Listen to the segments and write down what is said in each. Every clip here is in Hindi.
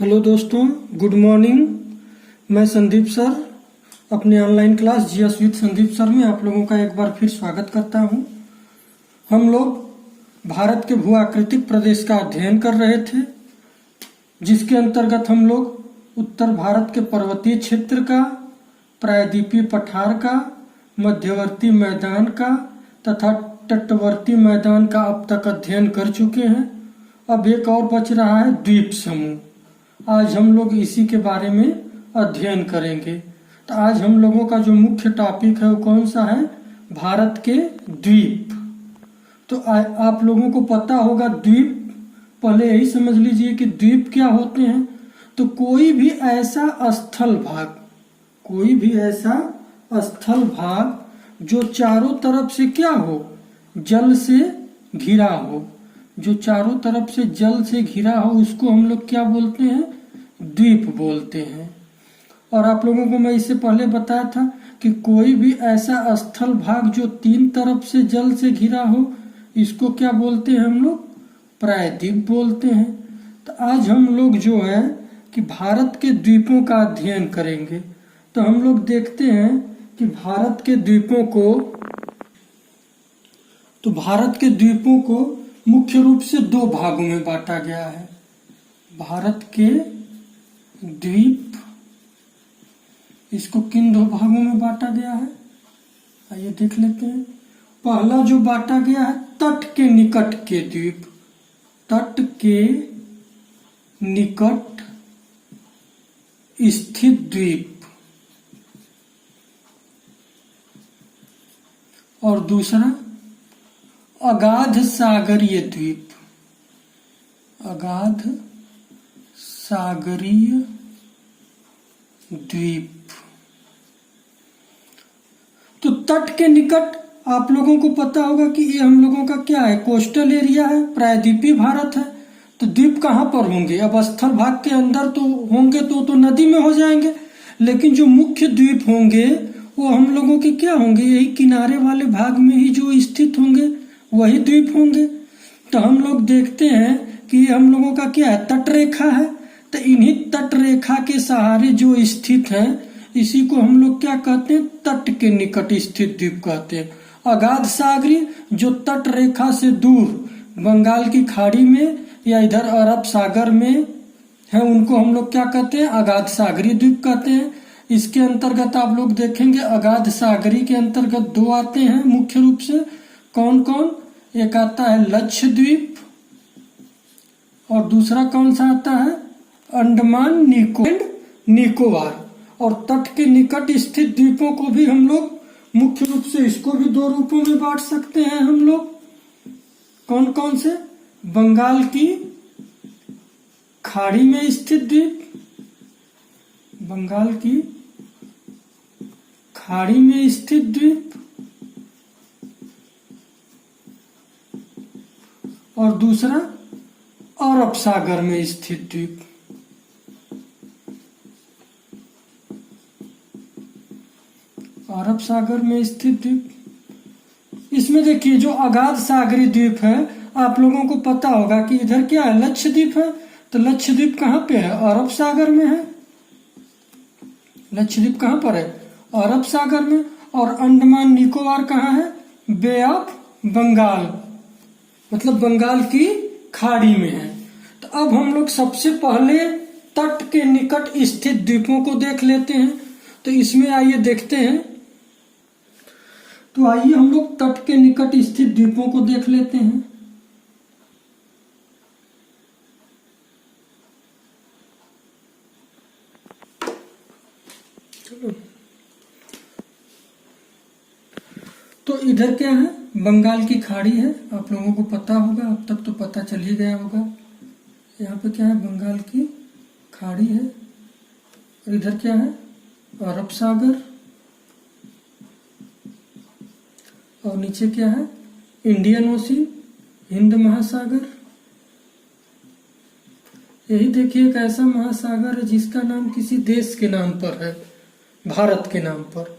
हेलो दोस्तों, गुड मॉर्निंग। मैं संदीप सर अपने online class GS with Sandeep sir में आप लोगों का एक बार फिर स्वागत करता हूं। हम लोग भारत के भू आकृतिक प्रदेश का अध्ययन कर रहे थे, जिसके अंतर्गत हम लोग उत्तर भारत के पर्वतीय क्षेत्र का, प्रायद्वीपीय पठार का, मध्यवर्ती मैदान का तथा तटवर्ती मैदान का अब तक अध्ययन कर चुके हैं। अब एक और बच रहा है द्वीप समूह। आज हम लोग इसी के बारे में अध्ययन करेंगे। तो आज हम लोगों का जो मुख्य टॉपिक है वो कौन सा है? भारत के द्वीप। तो आप लोगों को पता होगा द्वीप, पहले यही समझ लीजिए कि द्वीप क्या होते हैं। तो कोई भी ऐसा स्थल भाग जो चारों तरफ से क्या हो, जल से घिरा हो, जो चारों तरफ से जल से घिरा हो, उसको हम लोग क्या बोलते हैं? द्वीप बोलते हैं। और आप लोगों को मैं इससे पहले बताया था कि कोई भी ऐसा स्थल भाग जो तीन तरफ से जल से घिरा हो, इसको क्या बोलते हैं हम लोग? प्रायद्वीप बोलते हैं। तो आज हम लोग जो है कि भारत के द्वीपों का अध्ययन करेंगे। तो हम लोग देखते हैं कि भारत के द्वीपों को मुख्य रूप से दो भागों में बांटा गया है। भारत के द्वीप, इसको किन दो भागों में बांटा गया है? आइए देख लेते हैं। पहला जो बांटा गया है, तट के निकट के द्वीप। तट के निकट स्थित द्वीप। और दूसरा अगाध सागरीय द्वीप। अगाध सागरीय द्वीप। तो तट के निकट आप लोगों को पता होगा कि ये हम लोगों का क्या है? कोस्टल एरिया है, प्रायद्वीपीय भारत है। तो द्वीप कहाँ पर होंगे? अब स्थल भाग के अंदर तो होंगे तो नदी में हो जाएंगे, लेकिन जो मुख्य द्वीप होंगे वो हम लोगों के क्या होंगे? यही किनारे वाले भाग में ही जो स्थित होंगे वही द्वीप होंगे। तो हम लोग देखते हैं कि ये हम लोगों का क्या है? तट रेखा है। तो इन्हीं तट रेखा के सहारे जो स्थित है, इसी को हम लोग क्या कहते हैं? तट के निकट स्थित द्वीप कहते हैं। अगाध सागरीय, जो तट रेखा से दूर बंगाल की खाड़ी में या इधर अरब सागर में है, उनको हम लोग क्या कहते हैं? अगाध सागरीय द्वीप कहते हैं। इसके अंतर्गत आप लोग देखेंगे अगाध सागरीय के अंतर्गत दो आते हैं मुख्य रूप से। कौन कौन? एक आता है लक्षद्वीप और दूसरा कौन सा आता है? अंडमान निकोबार। और तट के निकट स्थित द्वीपों को भी हम लोग मुख्य रूप से इसको भी दो रूपों में बांट सकते हैं हम लोग। कौन कौन से? बंगाल की खाड़ी में स्थित द्वीप, बंगाल की खाड़ी में स्थित द्वीप, और दूसरा अरब सागर में स्थित द्वीप। अरब सागर में स्थित द्वीप। इसमें देखिए जो अगाध सागरीय द्वीप है, आप लोगों को पता होगा कि इधर क्या है? लक्षद्वीप है। तो लक्षद्वीप कहाँ पे है? अरब सागर में है। लक्षद्वीप कहाँ पर है? अरब सागर में। और अंडमान निकोबार कहाँ है? बे ऑफ बंगाल, मतलब बंगाल की खाड़ी में है। तो अब हम लोग सबसे पहले तट के निकट स्थित द्वीपों को देख लेते हैं। तो इसमें आइए देखते हैं। तो आइए हम लोग तट के निकट स्थित द्वीपों को देख लेते हैं। चलो, तो इधर क्या है? बंगाल की खाड़ी है। आप लोगों को पता होगा, अब तक तो पता चल ही गया होगा। यहाँ पे क्या है? बंगाल की खाड़ी है। और इधर क्या है? अरब सागर। और नीचे क्या है? इंडियन ओशन, हिंद महासागर। यही देखिए एक ऐसा महासागर है जिसका नाम किसी देश के नाम पर है, भारत के नाम पर।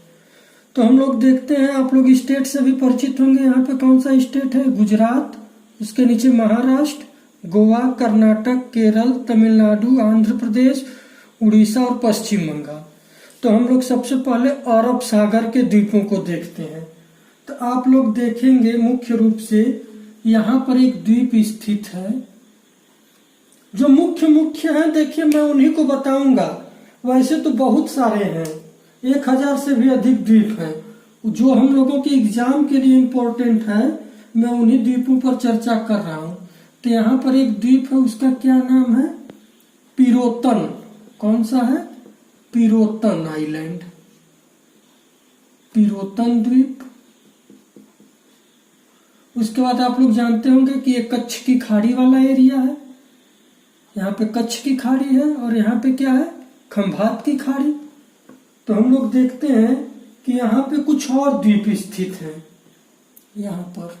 तो हम लोग देखते हैं, आप लोग स्टेट से भी परिचित होंगे। यहाँ पे कौन सा स्टेट है? गुजरात, उसके नीचे महाराष्ट्र, गोवा, कर्नाटक, केरल, तमिलनाडु, आंध्र प्रदेश, उड़ीसा और पश्चिम बंगाल। तो हम लोग सबसे पहले अरब सागर के द्वीपों को देखते हैं। तो आप लोग देखेंगे मुख्य रूप से यहाँ पर एक द्वीप स्थित है। जो मुख्य है देखिए, मैं उन्हीं को बताऊंगा। वैसे तो बहुत सारे हैं, 1000 से भी अधिक द्वीप हैं जो हम लोगों के एग्जाम के लिए इम्पोर्टेंट है। मैं उन्हीं द्वीपों पर चर्चा कर रहा हूँ। तो यहाँ पर एक द्वीप है, उसका क्या नाम है? पिरोतन। कौन सा है? पिरोतन आइलैंड, पिरोतन द्वीप। उसके बाद आप लोग जानते होंगे कि ये कच्छ की खाड़ी वाला एरिया है। यहाँ पे कच्छ की खाड़ी है और यहाँ पे क्या है? खंभात की खाड़ी। तो हम लोग देखते हैं कि यहाँ पे कुछ और द्वीप स्थित हैं। यहाँ पर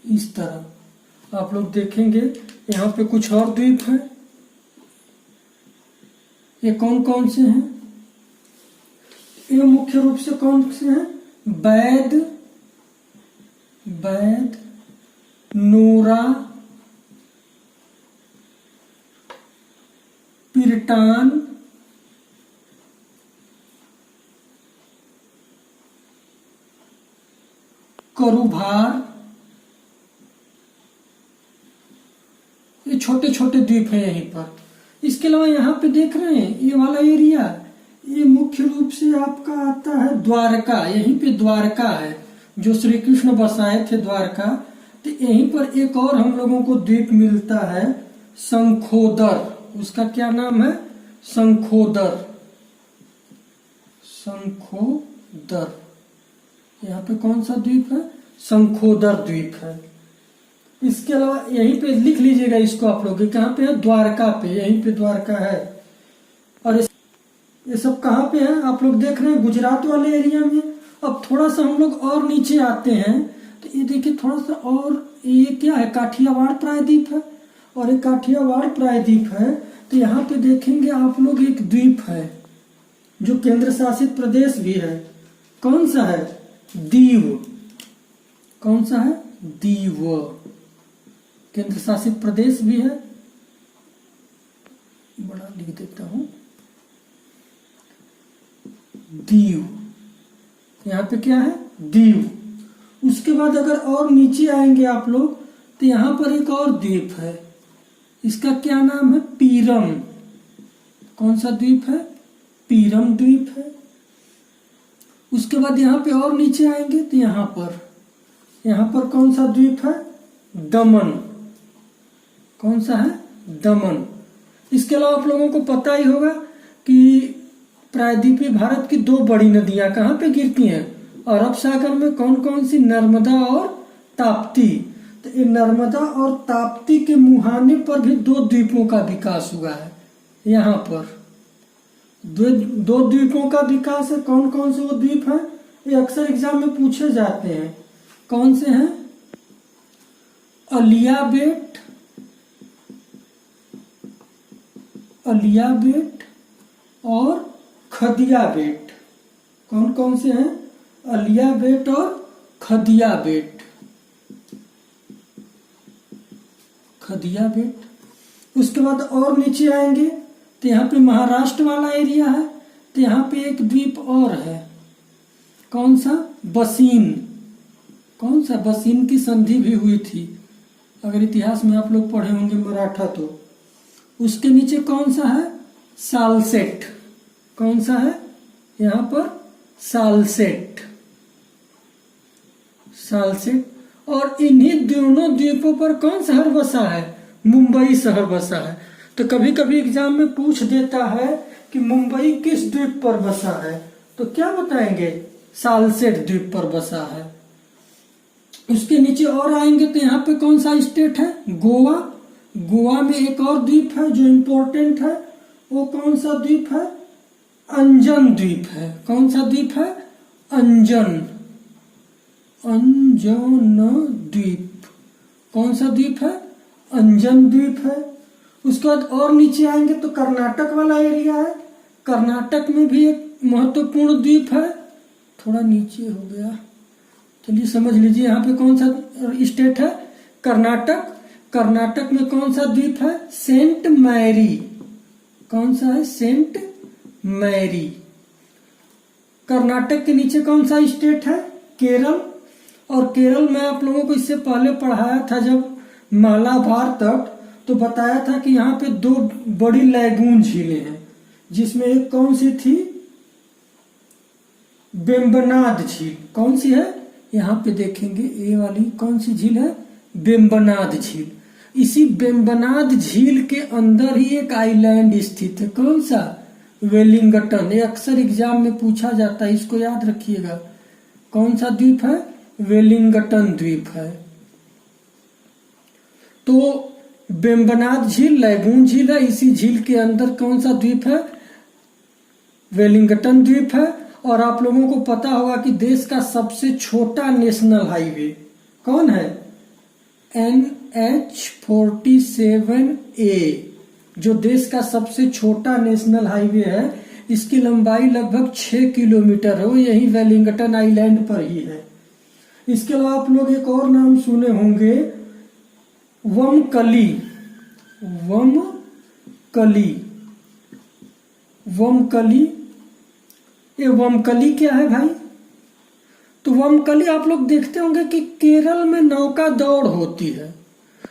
इस तरह आप लोग देखेंगे, यहाँ पे कुछ और द्वीप हैं। ये कौन कौन से हैं? ये मुख्य रूप से कौन से हैं? बैद, नोरा, पिरटान, करुभार। ये छोटे छोटे द्वीप हैं यहीं पर। इसके अलावा यहाँ पे देख रहे हैं ये वाला एरिया, ये मुख्य रूप से आपका आता है द्वारका। यहीं पे द्वारका है जो श्री कृष्ण बसाए थे, द्वारका। तो यहीं पर एक और हम लोगों को द्वीप मिलता है, शंखोदर। उसका क्या नाम है? शंखोदर। शंखोदर। यहाँ पे कौन सा द्वीप है? शंखोदर द्वीप है। इसके अलावा यहीं पे लिख लीजिएगा इसको आप लोग, कहाँ पे है? द्वारका पे, यहीं पे द्वारका है। और ये सब कहाँ पे है? आप लोग देख रहे हैं गुजरात वाले एरिया में। अब थोड़ा सा हम लोग और नीचे आते हैं तो ये देखिए थोड़ा सा और, ये क्या है? काठियावाड़ प्रायद्वीप है। और ये काठियावाड़ प्रायद्वीप है तो यहाँ पे देखेंगे आप लोग एक द्वीप है जो केंद्र शासित प्रदेश भी है। कौन सा है? दीव। कौन सा है? दीव। केंद्र शासित प्रदेश भी है। बड़ा लिख देता हूं, दीव। यहाँ पे क्या है? दीव। उसके बाद अगर और नीचे आएंगे आप लोग तो यहाँ पर एक और द्वीप है, इसका क्या नाम है? पीरम। कौन सा द्वीप है? पीरम द्वीप है। उसके बाद यहाँ पे और नीचे आएंगे तो यहाँ पर कौन सा द्वीप है? दमन। कौन सा है? दमन। इसके अलावा आप लोगों को पता ही होगा कि प्रायद्वीपीय भारत की 2 बड़ी नदियां कहाँ पे गिरती हैं? अरब सागर में। कौन कौन सी? नर्मदा और ताप्ती। तो ये नर्मदा और ताप्ती के मुहाने पर भी 2 द्वीपों का विकास हुआ है। यहाँ पर दो द्वीपों का विकास है। कौन कौन से वो द्वीप हैं? ये अक्सर एग्जाम में पूछे जाते हैं। कौन से हैं? अलियाबेट और खदियाबेट। कौन कौन से हैं? अलियाबेट और खदियाबेट। उसके बाद और नीचे आएंगे तो यहाँ पे महाराष्ट्र वाला एरिया है। तो यहाँ पे एक द्वीप और है। कौन सा? बसीन। कौन सा? बसीन की संधि भी हुई थी, अगर इतिहास में आप लोग पढ़े होंगे मराठा तो। उसके नीचे कौन सा है? सालसेट। कौन सा है? यहाँ पर सालसेट। और इन्हीं दोनों द्वीपों पर कौन शहर बसा है? मुंबई शहर बसा है। तो कभी कभी एग्जाम में पूछ देता है कि मुंबई किस द्वीप पर बसा है, तो क्या बताएंगे? सालसेट द्वीप पर बसा है। उसके नीचे और आएंगे तो यहाँ पे कौन सा स्टेट है? गोवा। गोवा में एक और द्वीप है जो इम्पोर्टेंट है। वो कौन सा द्वीप है? अंजन द्वीप है। कौन सा द्वीप है? अंजन द्वीप। कौन सा द्वीप है? अंजन द्वीप है। उसके बाद और नीचे आएंगे तो कर्नाटक वाला एरिया है। कर्नाटक में भी एक महत्वपूर्ण द्वीप है। थोड़ा नीचे हो गया, चलिए समझ लीजिए। यहाँ पे कौन सा स्टेट है? कर्नाटक, कर्नाटक में कौन सा द्वीप है? Saint Mary. कौन सा है? Saint Mary. कर्नाटक के नीचे कौन सा स्टेट है? केरल। और केरल में आप लोगों को इससे पहले पढ़ाया था जब मालाबार तट, तो बताया था कि यहाँ पे 2 बड़ी लैगून झीलें हैं, जिसमें एक कौन सी थी? वेम्बनाड झील। कौन सी है? यहाँ पे देखेंगे ये वाली कौन सी झील है? वेम्बनाड झील। इसी वेम्बनाड झील के अंदर ही एक आइलैंड स्थित है। कौन सा? वेलिंगटन। ये अक्सर एग्जाम में पूछा जाता है, इसको याद रखिएगा। कौन सा द्वीप है? वेलिंगटन द्वीप है। तो वेम्बनाड झील लैगून झील है, इसी झील के अंदर कौन सा द्वीप है? वेलिंगटन द्वीप है। और आप लोगों को पता होगा कि देश का सबसे छोटा नेशनल हाईवे कौन है? NH-47A, जो देश का सबसे छोटा नेशनल हाईवे है। इसकी लंबाई लगभग 6 किलोमीटर है, वो यही वेलिंगटन आइलैंड पर ही है। इसके अलावा आप लोग एक और नाम सुने होंगे, वमकली। वमकली, वमकली। ये वमकली क्या है भाई? तो वमकली आप लोग देखते होंगे कि केरल में नौका दौड़ होती है।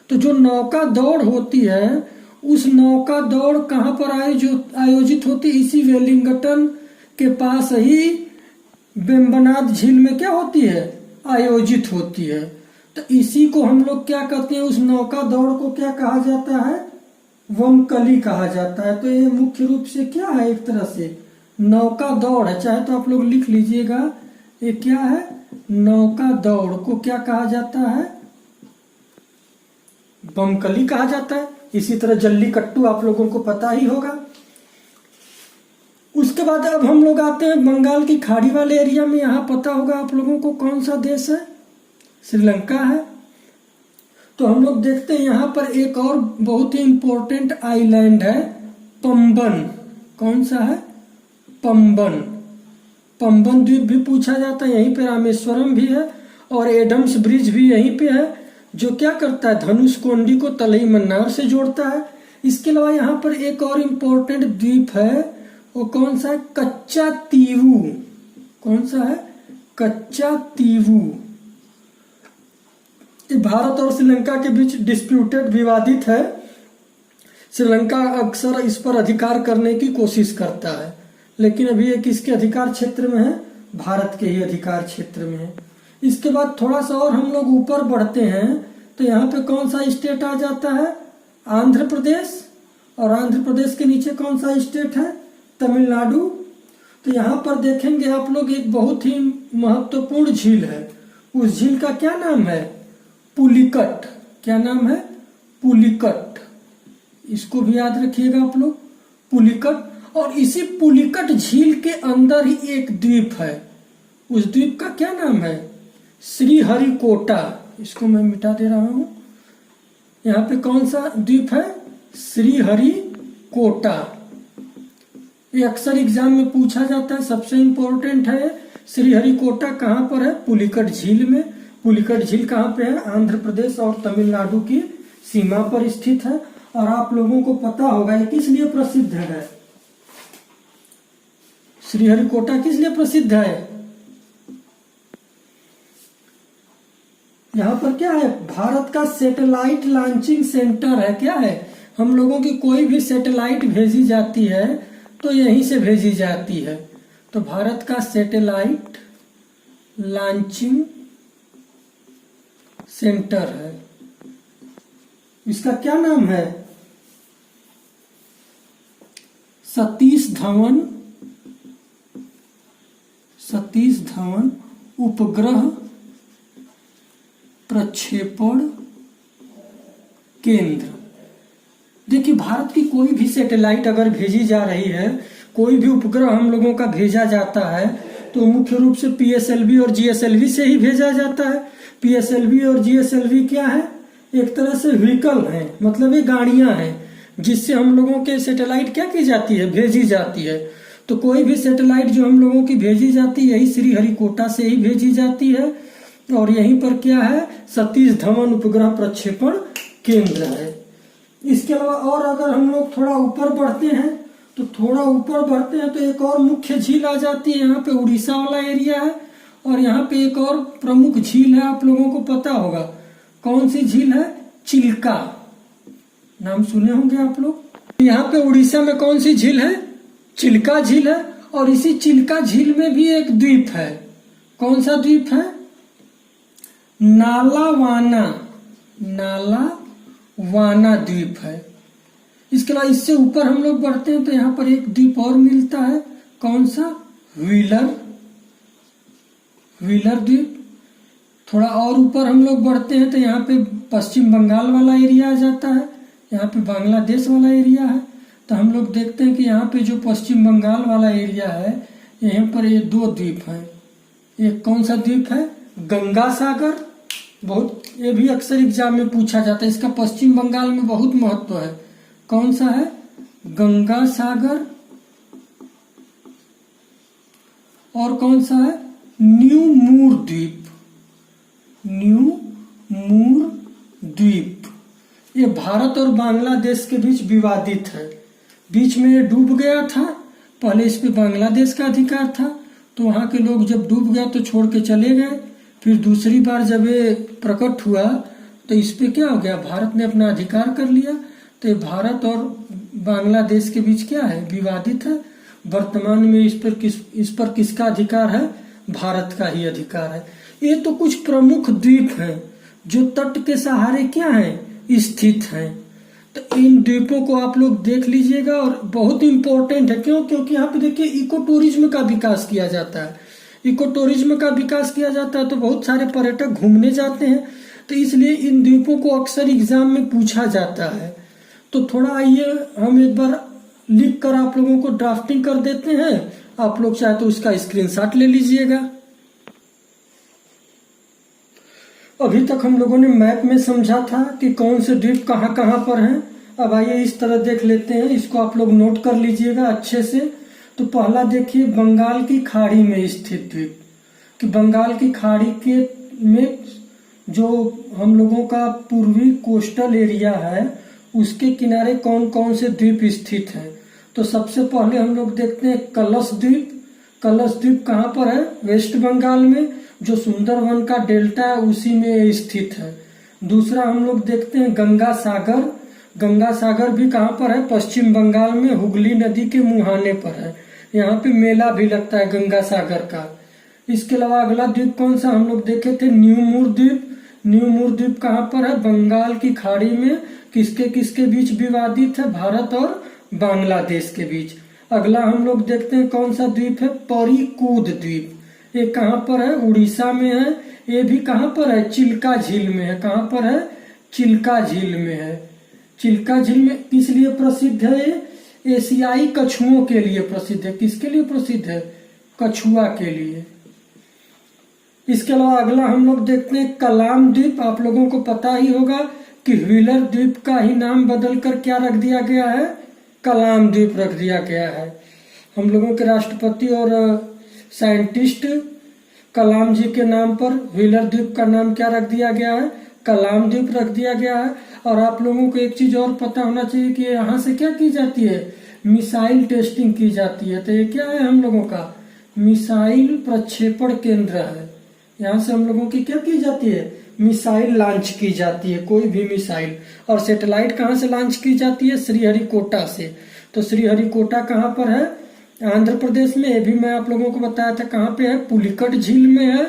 तो जो नौका दौड़ होती है, उस नौका दौड़ कहाँ पर आयोजित होती है? इसी वेलिंगटन के पास ही वेम्बनाड झील में क्या होती है? आयोजित होती है। तो इसी को हम लोग क्या कहते हैं? उस नौका दौड़ को क्या कहा जाता है? वमकली कहा जाता है। तो ये मुख्य रूप से क्या है? एक तरह से नौका दौड़ है। चाहे तो आप लोग लिख लीजिएगा, ये क्या है? नौका दौड़ को क्या कहा जाता है? वमकली कहा जाता है। इसी तरह जल्लीकट्टू आप लोगों को पता ही होगा। उसके बाद अब हम लोग आते हैं बंगाल की खाड़ी वाले एरिया में। यहाँ पता होगा आप लोगों को कौन सा देश है? श्रीलंका है। तो हम लोग देखते हैं यहाँ पर एक और बहुत ही इंपॉर्टेंट आइलैंड है, पंबन। कौन सा है? पंबन। पंबन द्वीप भी पूछा जाता है। यहीं पे रामेश्वरम भी है और एडम्स ब्रिज भी यहीं पे है, जो क्या करता है? धनुषकोडी को तलई मन्नार से जोड़ता है। इसके अलावा यहाँ पर एक और इम्पोर्टेंट द्वीप है, वो कौन सा है? कच्चा तीवू। कौन सा है? कच्चा तीवू। ये भारत और श्रीलंका के बीच डिस्प्यूटेड, विवादित है। श्रीलंका अक्सर इस पर अधिकार करने की कोशिश करता है, लेकिन अभी ये किसके अधिकार क्षेत्र में है? भारत के ही अधिकार क्षेत्र में है। इसके बाद थोड़ा सा और हम लोग ऊपर बढ़ते हैं, तो यहाँ पे कौन सा स्टेट आ जाता है? आंध्र प्रदेश। और आंध्र प्रदेश के नीचे कौन सा स्टेट है? तमिलनाडु। तो यहाँ पर देखेंगे आप लोग एक बहुत ही महत्वपूर्ण झील है। उस झील का क्या नाम है? पुलिकट। क्या नाम है? पुलिकट। इसको भी याद रखिएगा आप लोग, पुलिकट। और इसी पुलिकट झील के अंदर ही एक द्वीप है। उस द्वीप का क्या नाम है? श्रीहरिकोटा। इसको मैं मिटा दे रहा हूं। यहाँ पे कौन सा द्वीप है? श्रीहरिकोटा। ये अक्सर एग्जाम में पूछा जाता है, सबसे इंपॉर्टेंट है। श्रीहरिकोटा कहाँ पर है? पुलिकट झील में। पुलिकट झील कहाँ पे है? आंध्र प्रदेश और तमिलनाडु की सीमा पर स्थित है। और आप लोगों को पता होगा ये किस लिए प्रसिद्ध है? श्रीहरिकोटा किस लिए प्रसिद्ध है? यहाँ पर क्या है? भारत का सैटेलाइट लॉन्चिंग सेंटर है। क्या है? हम लोगों की कोई भी सैटेलाइट भेजी जाती है तो यहीं से भेजी जाती है। तो भारत का सैटेलाइट लॉन्चिंग सेंटर है। इसका क्या नाम है? सतीश धवन उपग्रह प्रक्षेपण केंद्र। देखिए, भारत की कोई भी सैटेलाइट अगर भेजी जा रही है, कोई भी उपग्रह हम लोगों का भेजा जाता है, तो मुख्य रूप से पीएसएलवी और जीएसएलवी से ही भेजा जाता है। पीएसएलवी और जीएसएलवी क्या है? एक तरह से व्हीकल है, मतलब ये गाड़ियां हैं जिससे हम लोगों के सैटेलाइट क्या की जाती है? भेजी जाती है। तो कोई भी सैटेलाइट जो हम लोगों की भेजी जाती है, यही श्रीहरिकोटा से ही भेजी जाती है। और यहीं पर क्या है, सतीश धवन उपग्रह प्रक्षेपण केंद्र है। इसके अलावा और अगर हम लोग थोड़ा ऊपर बढ़ते हैं तो एक और मुख्य झील आ जाती है। यहाँ पे उड़ीसा वाला एरिया है और यहाँ पे एक और प्रमुख झील है, आप लोगों को पता होगा कौन सी झील है, चिल्का, नाम सुने होंगे आप लोग। यहाँ पे उड़ीसा में कौन सी झील है, चिल्का झील है। और इसी चिल्का झील में भी एक द्वीप है, कौन सा द्वीप है, नालावाना द्वीप है। इसके अलावा इससे ऊपर हम लोग बढ़ते हैं तो यहाँ पर एक द्वीप और मिलता है, कौन सा, व्हीलर द्वीप। थोड़ा और ऊपर हम लोग बढ़ते हैं तो यहाँ पे पश्चिम बंगाल वाला एरिया आ जाता है, यहाँ पे बांग्लादेश वाला एरिया है। तो हम लोग देखते हैं कि यहाँ पे जो पश्चिम बंगाल वाला एरिया है, यहाँ पर ये दो द्वीप हैं। एक कौन सा द्वीप है, गंगा सागर, बहुत ये भी अक्सर एग्जाम में पूछा जाता है, इसका पश्चिम बंगाल में बहुत महत्व है। कौन सा है, गंगा सागर। और कौन सा है, न्यू मूर द्वीप। ये भारत और बांग्लादेश के बीच विवादित है, बीच में ये डूब गया था, पहले इस पे बांग्लादेश का अधिकार था, तो वहां के लोग जब डूब गया तो छोड़ के चले गए। फिर दूसरी बार जब ये प्रकट हुआ तो इस पे क्या हो गया, भारत ने अपना अधिकार कर लिया। तो ये भारत और बांग्लादेश के बीच क्या है, विवादित है। वर्तमान में इस पर किसका अधिकार है, भारत का ही अधिकार है। ये तो कुछ प्रमुख द्वीप हैं जो तट के सहारे क्या हैं, स्थित हैं। तो इन द्वीपों को आप लोग देख लीजिएगा और बहुत इंपॉर्टेंट है, क्यों, क्योंकि यहाँ पे देखिए इको टूरिज्म का विकास किया जाता है। इको टूरिज्म का विकास किया जाता है तो बहुत सारे पर्यटक घूमने जाते हैं, तो इसलिए इन द्वीपों को अक्सर एग्जाम में पूछा जाता है। तो थोड़ा आइए हम एक बार लिख कर आप लोगों को ड्राफ्टिंग कर देते हैं, आप लोग चाहे तो उसका स्क्रीनशॉट ले लीजिएगा। अभी तक हम लोगों ने मैप में समझा था कि कौन से द्वीप कहाँ कहाँ पर हैं। अब आइए इस तरह देख लेते हैं, इसको आप लोग नोट कर लीजिएगा अच्छे से। तो पहला देखिए, बंगाल की खाड़ी में स्थित द्वीप, कि बंगाल की खाड़ी के में जो हम लोगों का पूर्वी कोस्टल एरिया है उसके किनारे कौन कौन से द्वीप स्थित हैं। तो सबसे पहले हम लोग देखते हैं कलश द्वीप। कलश द्वीप कहाँ पर है, वेस्ट बंगाल में, जो सुंदरवन का डेल्टा है उसी में स्थित है। दूसरा हम लोग देखते हैं गंगा सागर। गंगा सागर भी कहाँ पर है, पश्चिम बंगाल में, हुगली नदी के मुहाने पर है। यहाँ पे मेला भी लगता है गंगा सागर का। इसके अलावा अगला द्वीप कौन सा हम लोग देखे थे, न्यू मूर द्वीप। न्यू मूर द्वीप कहाँ पर है, बंगाल की खाड़ी में, किसके किसके बीच विवादित है, भारत और बांग्लादेश के बीच। अगला हम लोग देखते हैं कौन सा द्वीप है, परीकूद द्वीप। ये कहाँ पर है, उड़ीसा में है। ये भी कहाँ पर है, चिल्का झील में है। कहाँ पर है, चिल्का झील में है। चिल्का झील में किस लिए प्रसिद्ध है, ये एशियाई कछुओं के लिए प्रसिद्ध है। किसके लिए प्रसिद्ध है, कछुआ के लिए। इसके अलावा अगला हम लोग देखते हैं कलाम द्वीप। आप लोगों को पता ही होगा कि व्हीलर द्वीप का ही नाम बदलकर क्या रख दिया गया है, कलाम द्वीप रख दिया गया है। हम लोगों के राष्ट्रपति और साइंटिस्ट कलाम जी के नाम पर व्हीलर द्वीप का नाम क्या रख दिया गया है, कलाम द्वीप रख दिया गया है। और आप लोगों को एक चीज और पता होना चाहिए कि यहाँ से क्या की जाती है, मिसाइल टेस्टिंग की जाती है। तो ये क्या है, हम लोगों का मिसाइल प्रक्षेपण केंद्र है। यहाँ से हम लोगों की क्या की जाती है, मिसाइल लॉन्च की जाती है, कोई भी मिसाइल। और सैटेलाइट कहाँ से लॉन्च की जाती है, श्रीहरिकोटा से। तो श्रीहरिकोटा कहाँ पर है, आंध्र प्रदेश में। ये भी मैं आप लोगों को बताया था कहाँ पे है, पुलिकट झील में है।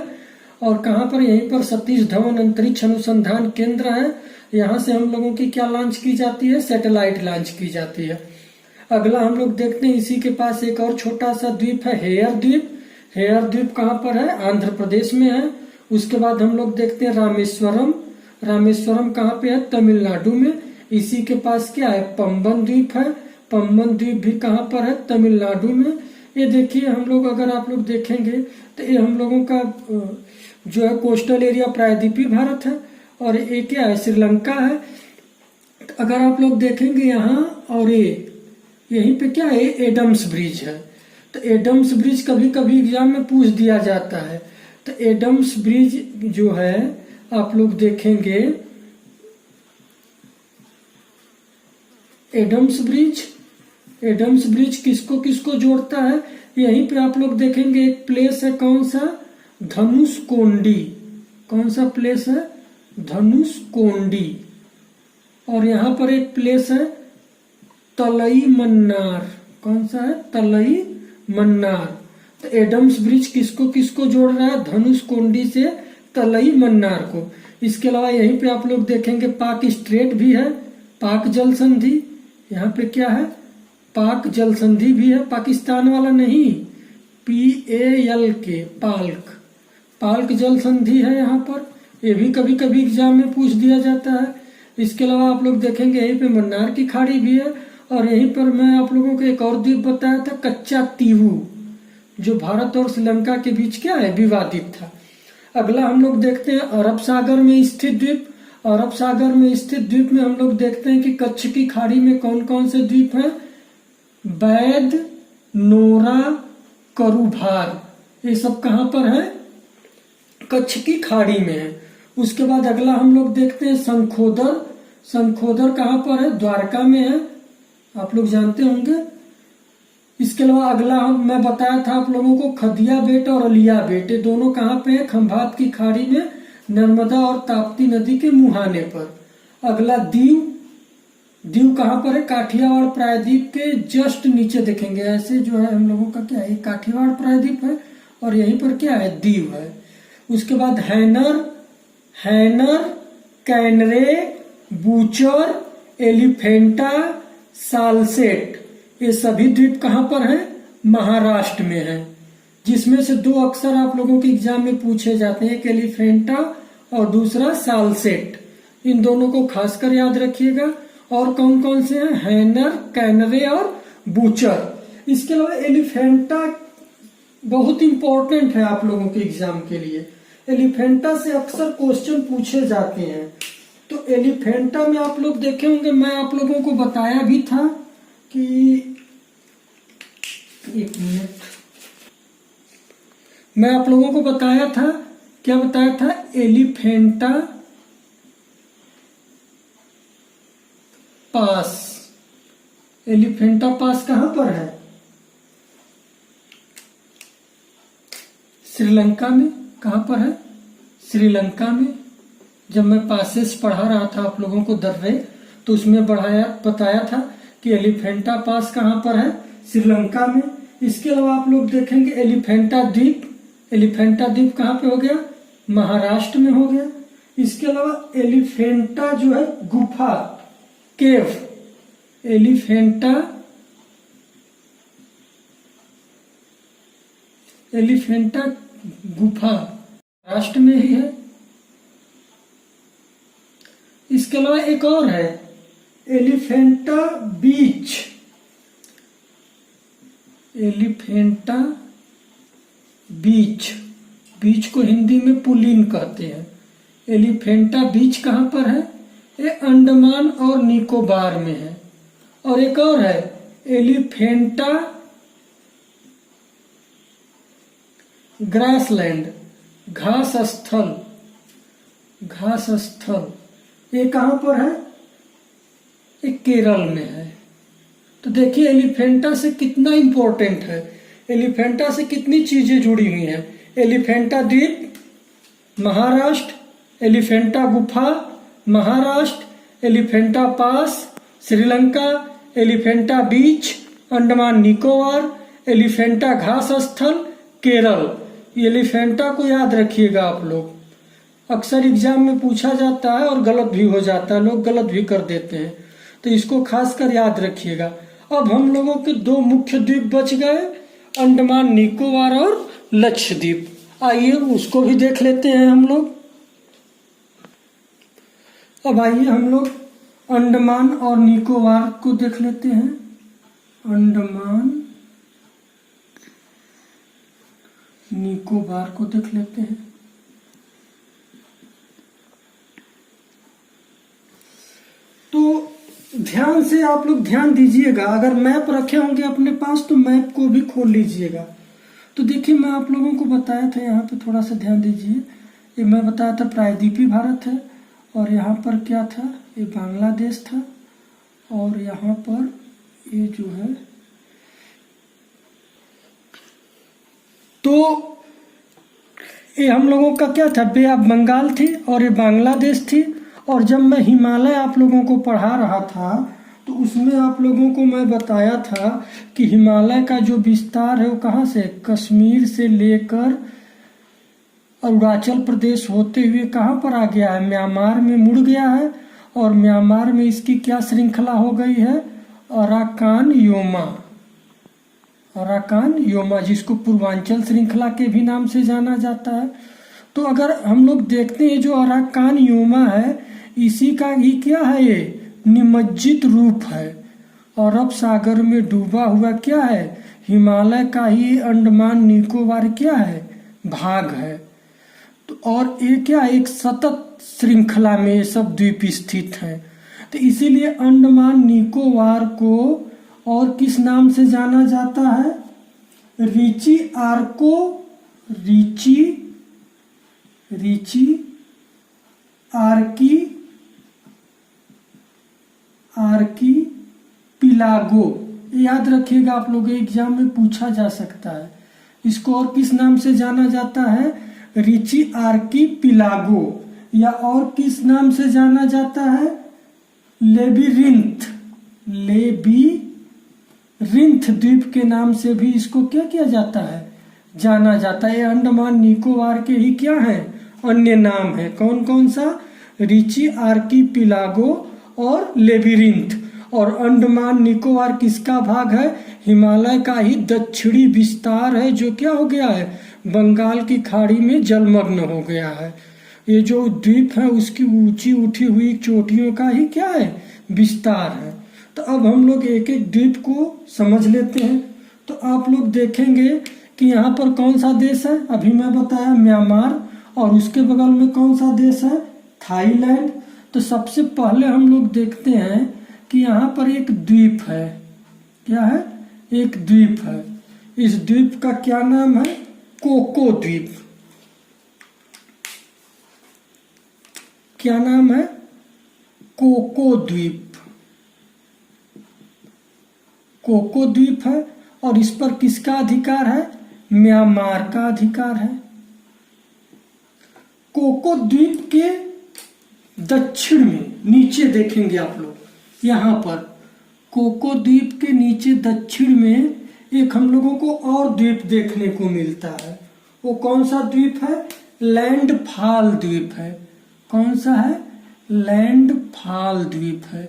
और कहाँ पर, यहीं पर सतीश धवन अंतरिक्ष अनुसंधान केंद्र है। यहाँ से हम लोगों की क्या लॉन्च की जाती है, सैटेलाइट लॉन्च की जाती है। अगला हम लोग देखते हैं, इसी के पास एक और छोटा सा द्वीप है, हेयर द्वीप। हेयर द्वीप कहाँ पर है, आंध्र प्रदेश में है। उसके बाद हम लोग देखते हैं रामेश्वरम। रामेश्वरम कहाँ पे है, तमिलनाडु में। इसी के पास क्या है, पंबन द्वीप है। पंबन द्वीप भी कहाँ पर है, तमिलनाडु में। ये देखिए हम लोग, अगर आप लोग देखेंगे तो ये हम लोगों का जो है कोस्टल एरिया प्रायद्वीपीय भारत है। और ये क्या है, श्रीलंका है। अगर आप लोग देखेंगे यहाँ, और ये यहीं पे क्या है, एडम्स ब्रिज है। तो एडम्स ब्रिज कभी कभी एग्जाम में पूछ दिया जाता है। तो एडम्स ब्रिज जो है आप लोग देखेंगे, एडम्स ब्रिज किसको किसको जोड़ता है, यहीं पे आप लोग देखेंगे एक प्लेस है, कौन सा, धनुषकोडी। कौन सा प्लेस है, धनुषकोडी। और यहां पर एक प्लेस है तलई मन्नार। कौन सा है, तलई मन्नार। तो एडम्स ब्रिज किसको किसको जोड़ रहा है, धनुषकोडी से तलई मन्नार को। इसके अलावा यहीं पे आप लोग देखेंगे पाक स्ट्रेट भी है, पाक जल संधि। यहाँ पे क्या है, पाक जल संधि भी है, पाकिस्तान वाला नहीं, PALK, पाल्क जल संधि है यहाँ पर। ये भी कभी कभी एग्जाम में पूछ दिया जाता है। इसके अलावा आप लोग देखेंगे यहीं पे मन्नार की खाड़ी भी है। और यहीं पर मैं आप लोगों को एक और द्वीप बताया था, कच्चा तीवू, जो भारत और श्रीलंका के बीच क्या है, विवादित था। अगला हम लोग देखते हैं अरब सागर में स्थित द्वीप। अरब सागर में स्थित द्वीप में हम लोग देखते हैं कि कच्छ की खाड़ी में कौन कौन से द्वीप हैं, बैद, नोरा, करूभार, ये सब कहां पर है, कच्छ की खाड़ी में है। उसके बाद अगला हम लोग देखते हैं शंखोदर। शंखोदर कहां पर है, द्वारका में है, आप लोग जानते होंगे। इसके अलावा अगला मैं बताया था आप लोगों को खदिया बेट और अलिया बेट, ये दोनों कहां पे है, खंभात की खाड़ी में, नर्मदा और ताप्ती नदी के मुहाने पर। अगला दीव। दीव कहां पर है, काठियावाड़ प्रायद्वीप के जस्ट नीचे देखेंगे, ऐसे जो है हम लोगों का क्या है, काठियावाड़ प्रायद्वीप है और यहीं पर क्या है, दीव है। उसके बाद हैनर, कैनरे, बूचर, एलिफेंटा, सालसेट, ये सभी द्वीप कहां पर हैं, महाराष्ट्र में है। जिसमें से दो अक्सर आप लोगों के एग्जाम में पूछे जाते हैं, एक एलिफेंटा और दूसरा सालसेट। इन दोनों को खासकर याद रखिएगा। और कौन कौन से हैं, हैनर, कैनरे और बूचर। इसके अलावा एलिफेंटा बहुत इंपॉर्टेंट है आप लोगों के एग्जाम के लिए। एलिफेंटा से अक्सर क्वेश्चन पूछे जाते हैं। तो एलिफेंटा में आप लोग देखे होंगे, मैं आप लोगों को बताया भी था कि, एक मिनट, मैं आप लोगों को बताया था, क्या बताया था, एलिफेंटा पास। एलिफेंटा पास कहां पर है, श्रीलंका में। कहां पर है, श्रीलंका में। जब मैं पासेस पढ़ा रहा था आप लोगों को दर्रे, तो उसमें बताया था कि एलिफेंटा पास कहां पर है, श्रीलंका में। इसके अलावा आप लोग देखेंगे एलिफेंटा द्वीप। एलिफेंटा द्वीप कहां पे हो गया, महाराष्ट्र में हो गया। इसके अलावा एलिफेंटा जो है गुफा, केव, एलिफेंटा गुफा महाराष्ट्र में ही है। इसके अलावा एक और है, एलिफेंटा बीच। एलिफेंटा बीच, बीच को हिंदी में पुलिन कहते हैं। एलिफेंटा बीच कहां पर है, ये अंडमान और निकोबार में है। और एक और है एलिफेंटा ग्रासलैंड, घास स्थल, ये कहां पर है, ये केरल में है। तो देखिए एलिफेंटा से कितना इंपॉर्टेंट है, एलिफेंटा से कितनी चीजें जुड़ी हुई हैं। एलिफेंटा द्वीप महाराष्ट्र, एलिफेंटा गुफा महाराष्ट्र, एलिफेंटा पास श्रीलंका, एलिफेंटा बीच अंडमान निकोबार, एलिफेंटा घास स्थल केरल। एलिफेंटा को याद रखिएगा आप लोग, अक्सर एग्जाम में पूछा जाता है और गलत भी हो जाता है, लोग गलत भी कर देते हैं, तो इसको खासकर याद रखिएगा। अब हम लोगों के दो मुख्य द्वीप बच गए, अंडमान निकोबार और लक्षद्वीप। आइए उसको भी देख लेते हैं हम लोग। अब आइए हम लोग अंडमान और निकोबार को देख लेते हैं। अंडमान निकोबार को देख लेते हैं। तो ध्यान से आप लोग ध्यान दीजिएगा, अगर मैप रखे होंगे अपने पास तो मैप को भी खोल लीजिएगा। तो तो देखिए मैं आप लोगों को बताया था, यहाँ पे थोड़ा सा ध्यान दीजिए, ये मैं बताया था प्रायद्वीपीय भारत है, और यहाँ पर क्या था, ये बांग्लादेश था, और यहाँ पर ये जो है, तो ये हम लोगों का क्या था, बे ऑफ बंगाल थी और ये बांग्लादेश थी। और जब मैं हिमालय आप लोगों को पढ़ा रहा था तो उसमें आप लोगों को मैं बताया था कि हिमालय का जो विस्तार है वो कहाँ से, कश्मीर से लेकर अरुणाचल प्रदेश होते हुए कहाँ पर आ गया है, म्यांमार में मुड़ गया है। और म्यांमार में इसकी क्या श्रृंखला हो गई है, अराकान योमा, अराकान योमा, जिसको पूर्वांचल श्रृंखला के भी नाम से जाना जाता है। तो अगर हम लोग देखते हैं जो अराकान योमा है, इसी का ही क्या है, ये निमज्जित रूप है। अरब सागर में डूबा हुआ क्या है, हिमालय का ही अंडमान निकोबार क्या है, भाग है। तो और ये क्या है, एक सतत श्रृंखला में ये सब द्वीप स्थित हैं। तो इसीलिए अंडमान निकोबार को और किस नाम से जाना जाता है, रिची आर्को, रिची आर्की पिलागो। याद रखिएगा, आप लोग एग्जाम में पूछा जा सकता है। इसको और किस नाम से जाना जाता है, रिची आर्की पिलागो, या और किस नाम से जाना जाता है, लेबिरिंथ द्वीप के नाम से भी इसको क्या किया जाता है, जाना जाता है। ये अंडमान निकोबार के ही क्या है, अन्य नाम है। कौन कौन सा, रिची आर्की पिलागो और लेबिरिंथ। और अंडमान निकोबार किसका भाग है, हिमालय का ही दक्षिणी विस्तार है, जो क्या हो गया है, बंगाल की खाड़ी में जलमग्न हो गया है। ये जो द्वीप है उसकी ऊंची उठी हुई चोटियों का ही क्या है, विस्तार है। तो अब हम लोग एक एक द्वीप को समझ लेते हैं। तो आप लोग देखेंगे कि यहाँ पर कौन सा देश है, अभी मैं बताया म्यांमार, और उसके बगल में कौन सा देश है, थाईलैंड। तो सबसे पहले हम लोग देखते हैं कि यहाँ पर एक द्वीप है, क्या है, एक द्वीप है। इस द्वीप का क्या नाम है, कोको द्वीप। क्या नाम है, कोको द्वीप। कोको द्वीप है, और इस पर किसका अधिकार है, म्यांमार का अधिकार है। कोको द्वीप के दक्षिण में, नीचे देखेंगे आप लोग, यहाँ पर कोको द्वीप के नीचे दक्षिण में एक हम लोगों को और द्वीप देखने को मिलता है। वो कौन सा द्वीप है, लैंडफॉल द्वीप है। कौन सा है, लैंडफॉल द्वीप है।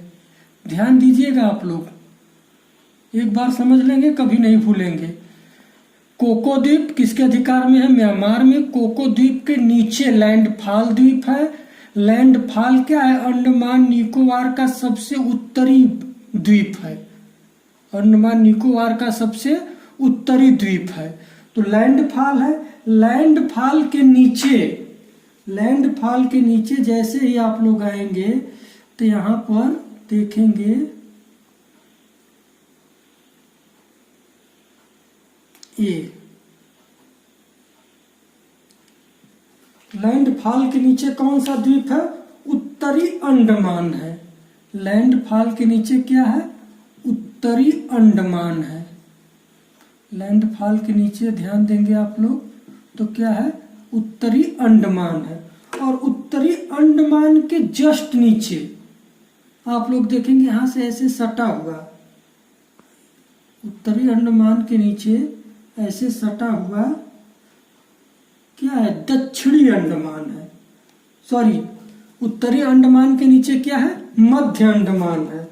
ध्यान दीजिएगा आप लोग, एक बार समझ लेंगे कभी नहीं भूलेंगे। कोको द्वीप किसके अधिकार में है, म्यांमार में। कोको द्वीप के नीचे लैंडफॉल द्वीप है। लैंडफॉल क्या है, अंडमान निकोबार का सबसे उत्तरी द्वीप है। अंडमान निकोबार का सबसे उत्तरी द्वीप है। तो लैंडफॉल है। लैंडफॉल के नीचे जैसे ही आप लोग आएंगे तो यहाँ पर देखेंगे ये लैंडफॉल के नीचे कौन सा द्वीप है, उत्तरी अंडमान है। लैंडफॉल के नीचे क्या है, उत्तरी अंडमान है। लैंडफॉल के नीचे ध्यान देंगे आप लोग तो क्या है, उत्तरी अंडमान है। और उत्तरी अंडमान के जस्ट नीचे आप लोग देखेंगे यहां से ऐसे सटा हुआ, उत्तरी अंडमान के नीचे ऐसे सटा हुआ क्या है, दक्षिणी अंडमान है। सॉरी, उत्तरी अंडमान के नीचे क्या है, मध्य अंडमान है।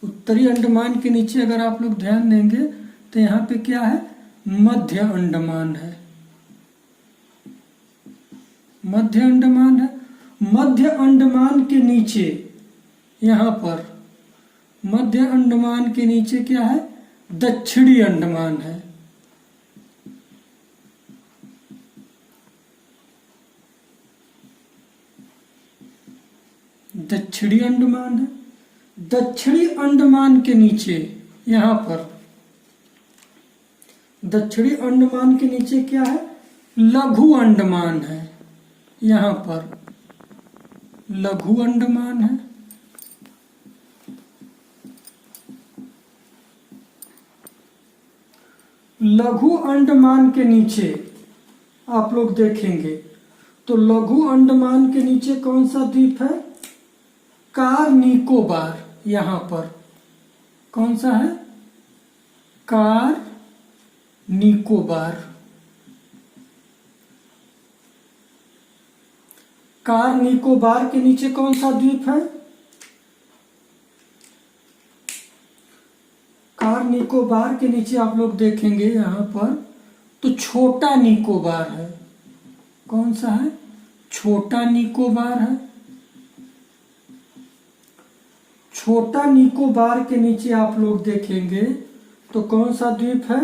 उत्तरी अंडमान के नीचे अगर आप लोग ध्यान देंगे तो यहाँ पे क्या है, मध्य अंडमान है। मध्य अंडमान है। मध्य अंडमान के नीचे यहाँ पर मध्य अंडमान के नीचे क्या है, दक्षिणी अंडमान है। दक्षिणी अंडमान है। दक्षिणी अंडमान के नीचे यहाँ पर दक्षिणी अंडमान के नीचे क्या है? लघु अंडमान है। यहाँ पर लघु अंडमान है। लघु अंडमान के नीचे आप लोग देखेंगे तो लघु अंडमान के नीचे कौन सा द्वीप है? कार निकोबार। यहाँ पर कौन सा है? कार निकोबार। कार निकोबार के नीचे कौन सा द्वीप है? कार निकोबार के नीचे आप लोग देखेंगे यहाँ पर तो छोटा निकोबार है। कौन सा है? छोटा निकोबार है। छोटा निकोबार के नीचे आप लोग देखेंगे तो कौन सा द्वीप है?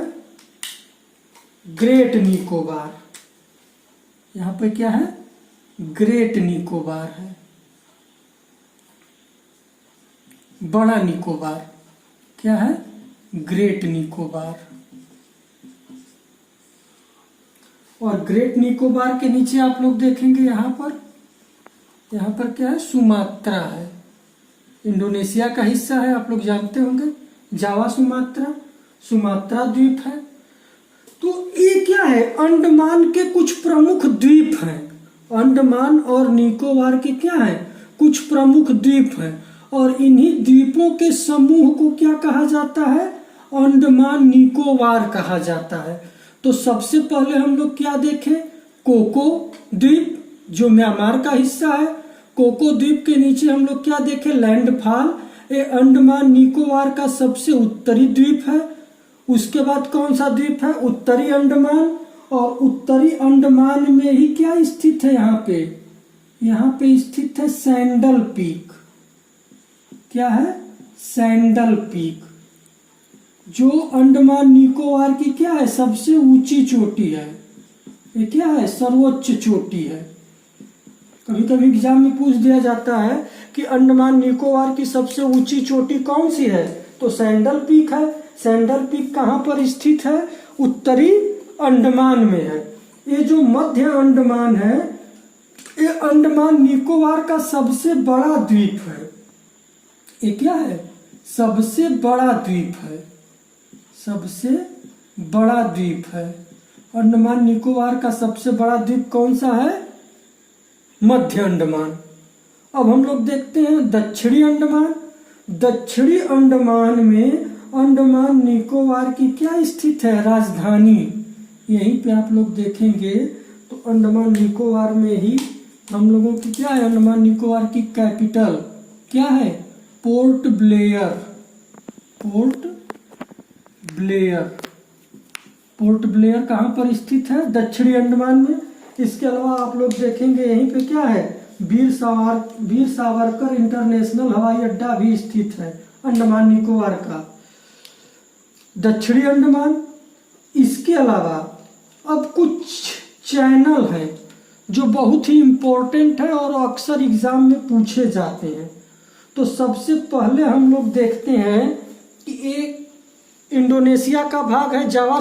ग्रेट निकोबार। यहाँ पे क्या है? ग्रेट निकोबार है। बड़ा निकोबार क्या है? ग्रेट निकोबार। और ग्रेट निकोबार के नीचे आप लोग देखेंगे यहाँ पर क्या है? सुमात्रा है। इंडोनेशिया का हिस्सा है, आप लोग जानते होंगे। जावा सुमात्रा द्वीप है। तो ये क्या है? अंडमान के कुछ प्रमुख द्वीप हैं। अंडमान और निकोबार के क्या है? कुछ प्रमुख द्वीप हैं और इन्हीं द्वीपों के समूह को क्या कहा जाता है? अंडमान निकोबार कहा जाता है। तो सबसे पहले हम लोग क्या देखें? कोको द्वीप जो म्यांमार का हिस्सा है। कोको द्वीप के नीचे हम लोग क्या देखें? लैंडफॉल। ये अंडमान निकोबार का सबसे उत्तरी द्वीप है। उसके बाद कौन सा द्वीप है? उत्तरी अंडमान। और उत्तरी अंडमान में ही क्या स्थित है? यहाँ पे स्थित है सैंडल पीक। क्या है? सैंडल पीक जो अंडमान निकोबार की क्या है? सबसे ऊंची चोटी है। ये क्या है? सर्वोच्च चोटी है। कभी कभी एग्जाम में पूछ दिया जाता है कि अंडमान निकोबार की सबसे ऊंची चोटी कौन सी है? तो सैंडल पीक है। सैंडल पीक कहाँ पर स्थित है? उत्तरी अंडमान में है। ये जो मध्य अंडमान है ये अंडमान निकोबार का सबसे बड़ा द्वीप है। ये क्या है? सबसे बड़ा द्वीप है। सबसे बड़ा द्वीप है। अंडमान निकोबार का सबसे बड़ा द्वीप कौन सा है? मध्य अंडमान। अब हम लोग देखते हैं दक्षिणी अंडमान। दक्षिणी अंडमान में अंडमान निकोबार की क्या स्थित है? राजधानी। यहीं पे आप लोग देखेंगे तो अंडमान निकोबार में ही हम लोगों की क्या है? अंडमान निकोबार की कैपिटल क्या है? Port Blair. Port Blair. Port Blair कहाँ पर स्थित है? दक्षिणी अंडमान में। इसके अलावा आप लोग देखेंगे यहीं पे क्या है? वीर सावरकर इंटरनेशनल हवाई अड्डा भी स्थित है अंडमान निकोबार का। दक्षिणी अंडमान। इसके अलावा अब कुछ चैनल हैं जो बहुत ही इम्पोर्टेंट है और अक्सर एग्जाम में पूछे जाते हैं। तो सबसे पहले हम लोग देखते हैं कि एक इंडोनेशिया का भाग है जावा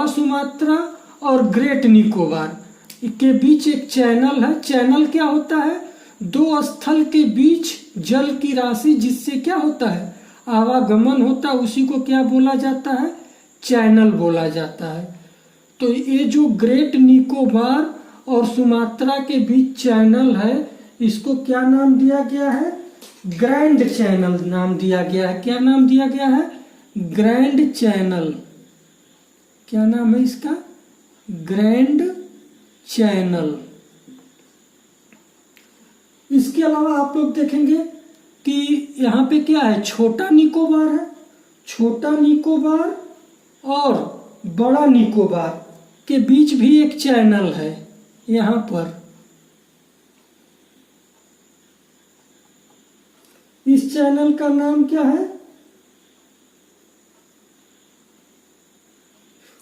सुमात्रा और ग्रेट निकोबार के बीच एक चैनल है। चैनल क्या होता है? दो स्थल के बीच जल की राशि जिससे क्या होता है? आवागमन होता है, उसी को क्या बोला जाता है? चैनल बोला जाता है। तो ये जो ग्रेट निकोबार और सुमात्रा के बीच चैनल है इसको क्या नाम दिया गया है? ग्रैंड चैनल नाम दिया गया है। क्या नाम दिया गया है? Grand channel. क्या नाम है इसका? Grand channel. इसके अलावा आप लोग देखेंगे कि यहाँ पे क्या है? छोटा निकोबार है। छोटा निकोबार और बड़ा निकोबार के बीच भी एक चैनल है। यहाँ पर इस चैनल का नाम क्या है?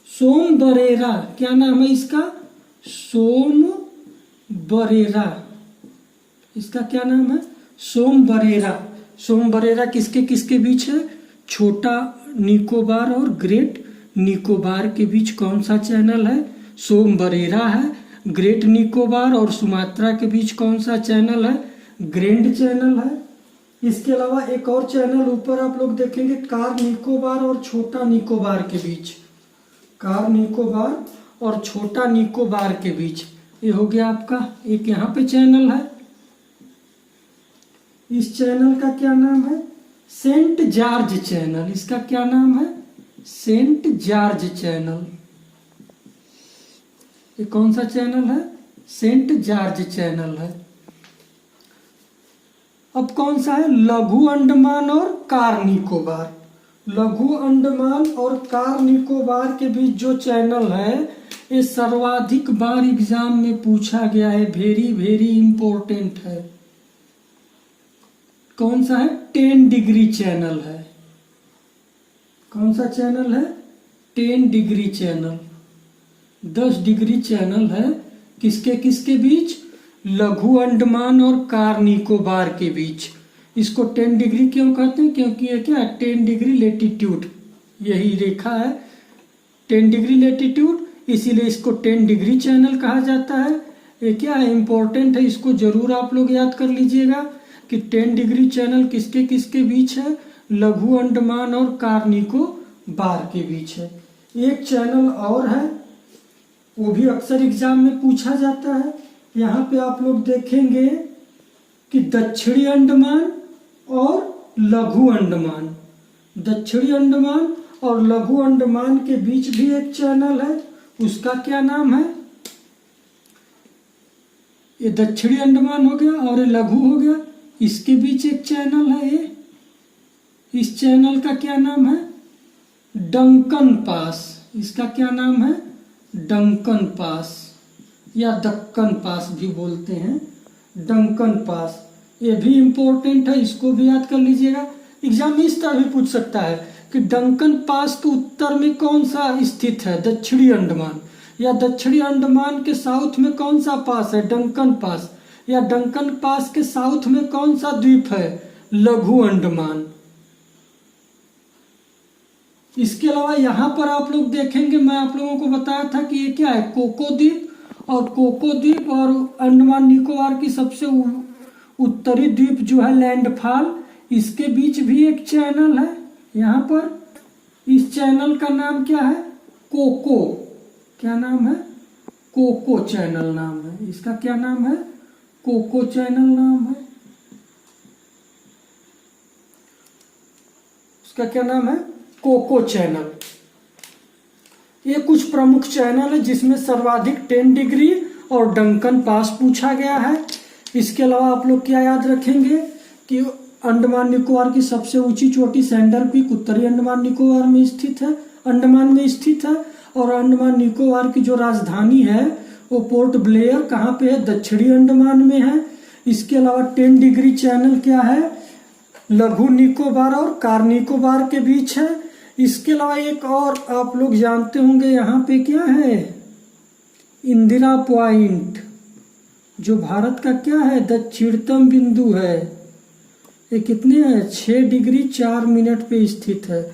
सोमबरेरा। क्या नाम है इसका? सोमबरेरा। इसका क्या नाम है? सोमबरेरा। सोमबरेरा किसके किसके बीच है? छोटा निकोबार और ग्रेट निकोबार के बीच कौन सा चैनल है? सोमबरेरा है। ग्रेट निकोबार और सुमात्रा के बीच कौन सा चैनल है? ग्रैंड चैनल है। इसके अलावा एक और चैनल ऊपर आप लोग देखेंगे, कार निकोबार और छोटा निकोबार के बीच, कार निकोबार और छोटा निकोबार के बीच, ये हो गया आपका एक यहाँ पे चैनल है। इस चैनल का क्या नाम है? Saint George Channel. इसका क्या नाम है? Saint George Channel. ये कौन सा चैनल है? सेंट जॉर्ज चैनल है। अब कौन सा है? लघु अंडमान और कार निकोबार। लघु अंडमान और कार निकोबार के बीच जो चैनल है, ये सर्वाधिक बार एग्जाम में पूछा गया है, वेरी वेरी इंपॉर्टेंट है। कौन सा है? 10 डिग्री चैनल है। कौन सा चैनल है? 10 डिग्री चैनल, 10 डिग्री चैनल है। किसके किसके बीच? लघु अंडमान और कार निकोबार के बीच। इसको 10 डिग्री क्यों कहते हैं? क्योंकि ये क्या है? 10 डिग्री लेटीट्यूड, यही रेखा है 10 डिग्री लेटीट्यूड, इसीलिए इसको 10 डिग्री चैनल कहा जाता है। ये क्या है? इंपॉर्टेंट है, इसको जरूर आप लोग याद कर लीजिएगा कि 10 डिग्री चैनल किसके किसके बीच है? लघु अंडमान और कार निकोबार के बीच है। एक चैनल और है, वो भी अक्सर एग्जाम में पूछा जाता है। यहाँ पे आप लोग देखेंगे कि दक्षिणी अंडमान और लघु अंडमान, दक्षिणी अंडमान और लघु अंडमान के बीच भी एक चैनल है। उसका क्या नाम है? ये दक्षिणी अंडमान हो गया और ये लघु हो गया, इसके बीच एक चैनल है। ये इस चैनल का क्या नाम है? Duncan pass. इसका क्या नाम है? डंकन पास या दक्कन पास भी बोलते हैं, डंकन पास। ये भी इंपॉर्टेंट है, इसको भी याद कर लीजिएगा। एग्जाम में इस तरह भी पूछ सकता है कि डंकन पास के उत्तर में कौन सा स्थित है? दक्षिणी अंडमान। या दक्षिणी अंडमान के साउथ में कौन सा पास है? Duncan pass. या डंकन पास के साउथ में कौन सा द्वीप है? लघु अंडमान। इसके अलावा यहाँ पर आप लोग देखेंगे, मैं आप लोगों को बताया था कि ये क्या है? कोको द्वीप। और कोको द्वीप और अंडमान निकोबार की सबसे उत्तरी द्वीप जो है लैंडफॉल, इसके बीच भी एक चैनल है। यहाँ पर इस चैनल का नाम क्या है? कोको। क्या नाम है? कोको चैनल नाम है। इसका क्या नाम है? कोको चैनल नाम है। उसका क्या नाम है? Coco Channel. ये कुछ प्रमुख चैनल है जिसमें सर्वाधिक 10 डिग्री और डंकन पास पूछा गया है। इसके अलावा आप लोग क्या याद रखेंगे कि अंडमान निकोबार की सबसे ऊंची चोटी सैंडर पीक उत्तरी अंडमान निकोबार में स्थित है, अंडमान में स्थित है। और अंडमान निकोबार की जो राजधानी है वो पोर्ट ब्लेयर कहाँ पे है? दक्षिणी अंडमान में है। इसके अलावा 10 डिग्री चैनल क्या है? लघु निकोबार और कार निकोबार के बीच है। इसके अलावा एक और आप लोग जानते होंगे, यहाँ पे क्या है? इंदिरा पॉइंट, जो भारत का क्या है? दक्षिणतम बिंदु है। ये कितने है? 6 डिग्री 4 मिनट पे स्थित है।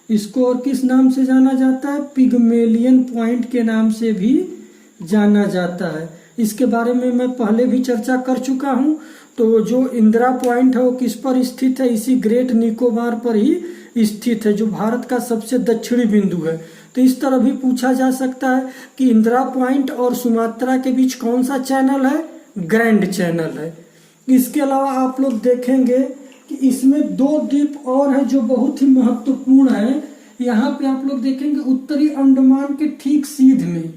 इसको और किस नाम से जाना जाता है? पिगमेलियन पॉइंट के नाम से भी जाना जाता है। इसके बारे में मैं पहले भी चर्चा कर चुका हूँ। तो जो इंदिरा पॉइंट है वो किस पर स्थित है? इसी ग्रेट निकोबार पर ही स्थित है, जो भारत का सबसे दक्षिणी बिंदु है। तो इस तरह भी पूछा जा सकता है कि इंदिरा पॉइंट और सुमात्रा के बीच कौन सा चैनल है? ग्रैंड चैनल है। इसके अलावा आप लोग देखेंगे कि इसमें 2 द्वीप और है जो बहुत ही महत्वपूर्ण है। यहाँ पे आप लोग देखेंगे उत्तरी अंडमान के ठीक सीध में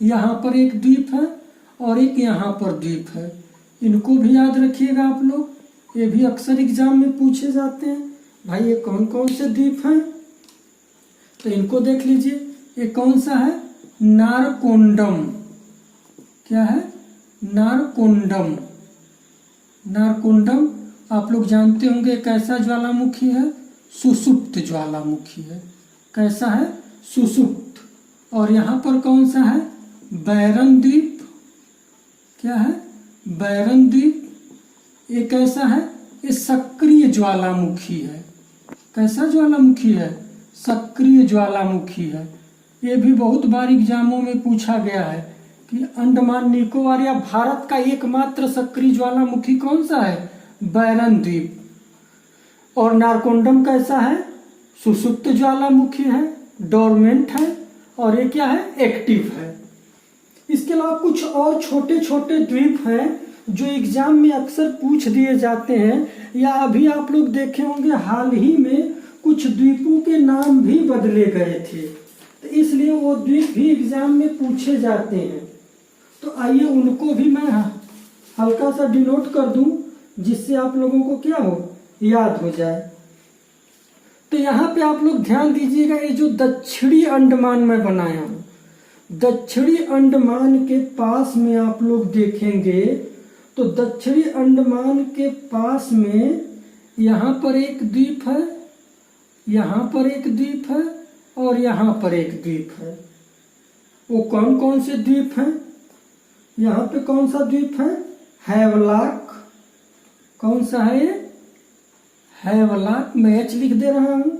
यहाँ पर एक द्वीप है और एक यहाँ पर द्वीप है। इनको भी याद रखिएगा आप लोग, ये भी अक्सर एग्जाम में पूछे जाते हैं। भाई ये कौन कौन से द्वीप हैं? तो इनको देख लीजिए। ये कौन सा है? नारकोंडम। क्या है? नारकोंडम। नारकोंडम आप लोग जानते होंगे कैसा ज्वालामुखी है? सुषुप्त ज्वालामुखी है। कैसा है? सुषुप्त। और यहाँ पर कौन सा है? बैरन द्वीप। क्या है? बैरन द्वीप। ये कैसा है? ये सक्रिय ज्वालामुखी है। कैसा ज्वालामुखी है? सक्रिय ज्वालामुखी है। ये भी बहुत बार एग्जामों में पूछा गया है कि अंडमान निकोबार या भारत का एकमात्र सक्रिय ज्वालामुखी कौन सा है? बैरन द्वीप। और नारकोंडम कैसा है? सुषुप्त ज्वालामुखी है, डोरमेंट है, और ये क्या है? एक्टिव है। इसके अलावा कुछ और छोटे छोटे द्वीप हैं जो एग्जाम में अक्सर पूछ दिए जाते हैं, या अभी आप लोग देखे होंगे हाल ही में कुछ द्वीपों के नाम भी बदले गए थे, तो इसलिए वो द्वीप भी एग्जाम में पूछे जाते हैं। तो आइए उनको भी मैं हल्का सा डिनोट कर दूं, जिससे आप लोगों को क्या हो, याद हो जाए। तो यहाँ पे आप लोग ध्यान दीजिएगा, ये जो दक्षिणी अंडमान में बनाया हूं, दक्षिणी अंडमान के पास में आप लोग देखेंगे तो दक्षिणी अंडमान के पास में यहाँ पर एक द्वीप है, यहाँ पर एक द्वीप है, और यहाँ पर एक द्वीप है। वो कौन कौन से द्वीप हैं? यहाँ पे कौन सा द्वीप है? हैवलॉक। कौन सा है ये? हैवलॉक। मैं एच लिख दे रहा हूं।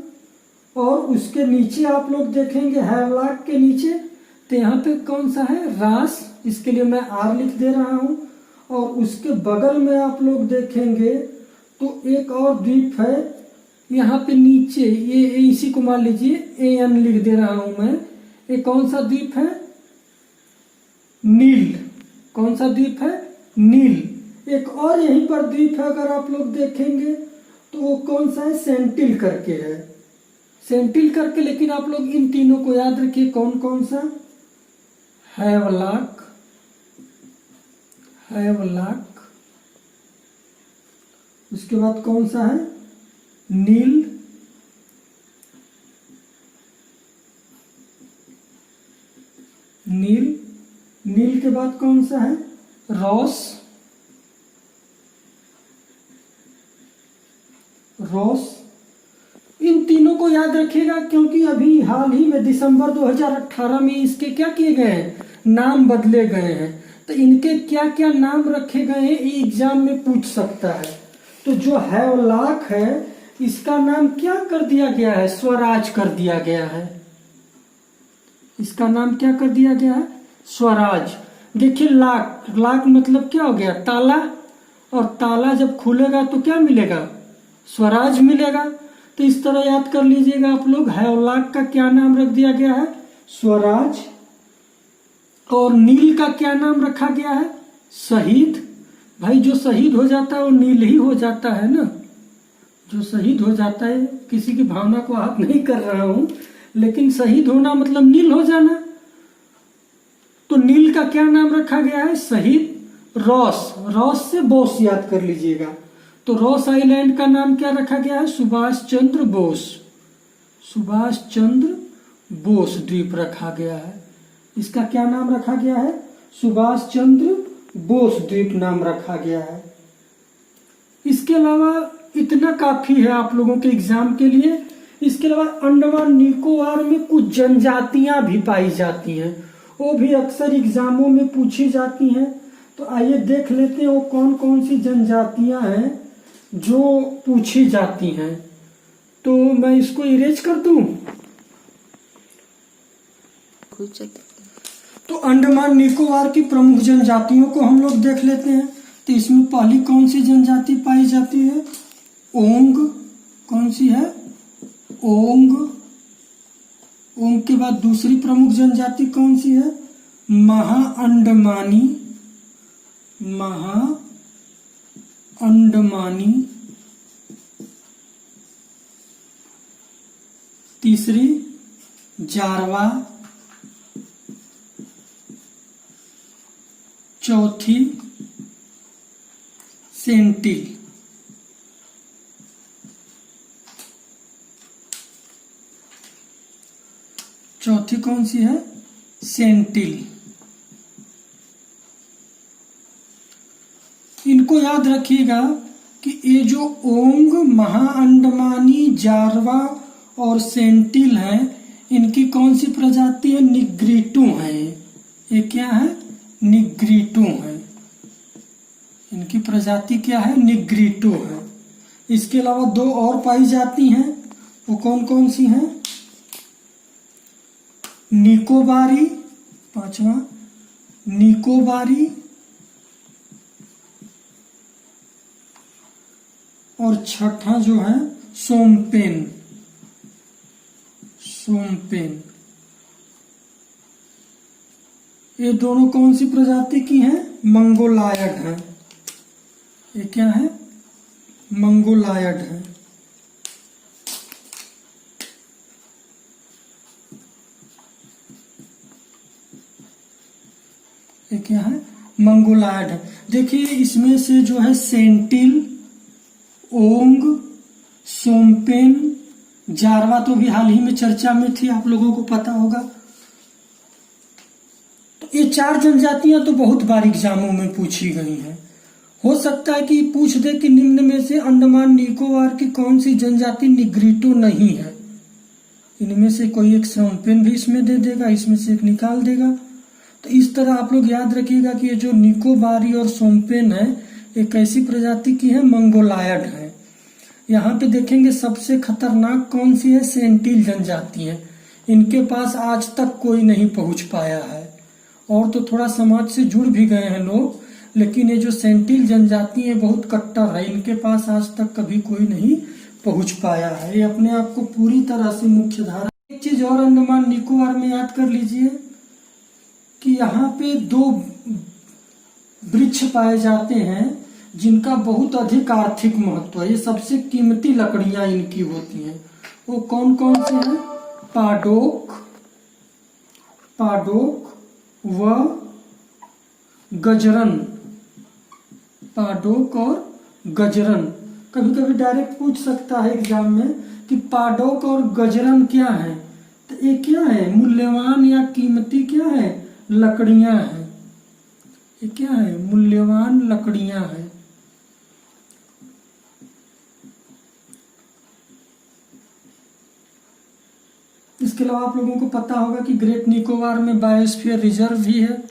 और उसके नीचे आप लोग देखेंगे, हैवलॉक के नीचे, तो यहाँ पे कौन सा है? रास। इसके लिए मैं आर लिख दे रहा हूं। और उसके बगल में आप लोग देखेंगे तो एक और द्वीप है, यहाँ पे नीचे, ये इसी को मान लीजिए एन लिख दे रहा हूं मैं। ये कौन सा द्वीप है? नील। कौन सा द्वीप है? नील। एक और यहीं पर द्वीप है, अगर आप लोग देखेंगे तो वो कौन सा है? सेंटिल करके है, सेंटिल करके। लेकिन आप लोग इन तीनों को याद रखिए, कौन कौन सा? Havelock, Havelock. उसके बाद कौन सा है? नील, नील। नील के बाद कौन सा है? Ross, Ross. इन तीनों को याद रखिएगा, क्योंकि अभी हाल ही में दिसंबर 2018 में इसके क्या किए गए हैं? नाम बदले गए हैं। तो इनके क्या क्या नाम रखे गए हैं, ये एग्जाम में पूछ सकता है। तो जो हैवलॉक है, इसका नाम क्या कर दिया गया है? स्वराज कर दिया गया है। इसका नाम क्या कर दिया गया है? स्वराज। देखिए, लॉक, लॉक मतलब क्या हो गया? ताला। और ताला जब खुलेगा तो क्या मिलेगा? स्वराज मिलेगा। तो इस तरह याद कर लीजिएगा आप लोग, हैवलॉक का क्या नाम रख दिया गया है? स्वराज। और नील का क्या नाम रखा गया है? शहीद। भाई जो शहीद हो जाता है वो नील ही हो जाता है ना। जो शहीद हो जाता है, किसी की भावना को आहत नहीं कर रहा हूं, लेकिन शहीद होना मतलब नील हो जाना। तो नील का क्या नाम रखा गया है? शहीद। रॉस, रॉस से बोस याद कर लीजिएगा। तो रॉस आइलैंड का नाम क्या रखा गया है? सुभाष चंद्र बोस, सुभाष चंद्र बोस द्वीप रखा गया है। इसका क्या नाम रखा गया है? सुभाष चंद्र बोस द्वीप नाम रखा गया है। इसके अलावा इतना काफी है आप लोगों के एग्जाम के लिए। इसके अलावा अंडमान निकोबार में कुछ जनजातियां भी पाई जाती हैं, वो भी अक्सर एग्जामों में पूछी जाती हैं। तो आइए देख लेते हैं वो कौन कौन सी जनजातियां हैं जो पूछी जाती हैं। तो मैं इसको इरेज कर दूं। तो अंडमान निकोबार की प्रमुख जनजातियों को हम लोग देख लेते हैं। तो इसमें पहली कौन सी जनजाति पाई जाती है? ओंग। कौन सी है? ओंग। ओंग के बाद दूसरी प्रमुख जनजाति कौन सी है? महाअंडमानी, महाअंडमानी। तीसरी जारवा। चौथी सेंटिल। चौथी कौन सी है? सेंटिल। इनको याद रखिएगा कि ये जो ओंग, महाअंडमानी, जारवा और सेंटिल है, इनकी कौन सी प्रजाति है? निग्रिटू है। ये क्या है? निग्रिटू है। इनकी प्रजाति क्या है? निग्रिटू है। इसके अलावा दो और पाई जाती हैं, वो कौन कौन सी हैं? निकोबारी, पांचवा निकोबारी, और छठा जो है सोमपेन, सोमपेन। ये दोनों कौन सी प्रजाति की हैं? मंगोलायड है। ये क्या है? मंगोलायड है। ये क्या है? मंगोलायड है। देखिए इसमें से जो है सेंटिल, ओंग, सोमपेन, जारवा तो भी हाल ही में चर्चा में थी, आप लोगों को पता होगा। तो ये चार जनजातियां तो बहुत बार एग्जामों में पूछी गई हैं। हो सकता है कि पूछ दे कि निम्न में से अंडमान निकोबार की कौन सी जनजाति निग्रिटो नहीं है। इनमें से कोई एक सोमपेन भी इसमें दे देगा, इसमें से एक निकाल देगा। तो इस तरह आप लोग याद रखिएगा कि ये जो निकोबारी और सोमपेन है एक ऐसी प्रजाति की है, मंगोलायड है। यहाँ पे देखेंगे सबसे खतरनाक कौन सी है? सेंटिल जनजाति है। इनके पास आज तक कोई नहीं पहुंच पाया है, और तो थोड़ा समाज से जुड़ भी गए हैं लोग, लेकिन ये जो सेंटिल जनजाति है बहुत कट्टर है, इनके पास आज तक कभी कोई नहीं पहुंच पाया है। ये अपने आप को पूरी तरह से मुख्य धारा। एक चीज और अंडमान निकोबार में याद कर लीजिए कि यहाँ पे दो वृक्ष पाए जाते हैं जिनका बहुत अधिक आर्थिक महत्व है। ये सबसे कीमती लकड़ियां इनकी होती हैं। वो कौन कौन से हैं? पाडोक, पाडोक व गजरन, पाडोक और गजरन। कभी कभी डायरेक्ट पूछ सकता है एग्जाम में कि पाडोक और गजरन क्या है, तो ये क्या है? मूल्यवान या कीमती क्या है? लकड़ियां हैं। ये क्या है? मूल्यवान लकड़ियां हैं। इसके अलावा आप लोगों को पता होगा कि ग्रेट निकोबार में बायोस्फीयर रिजर्व भी है।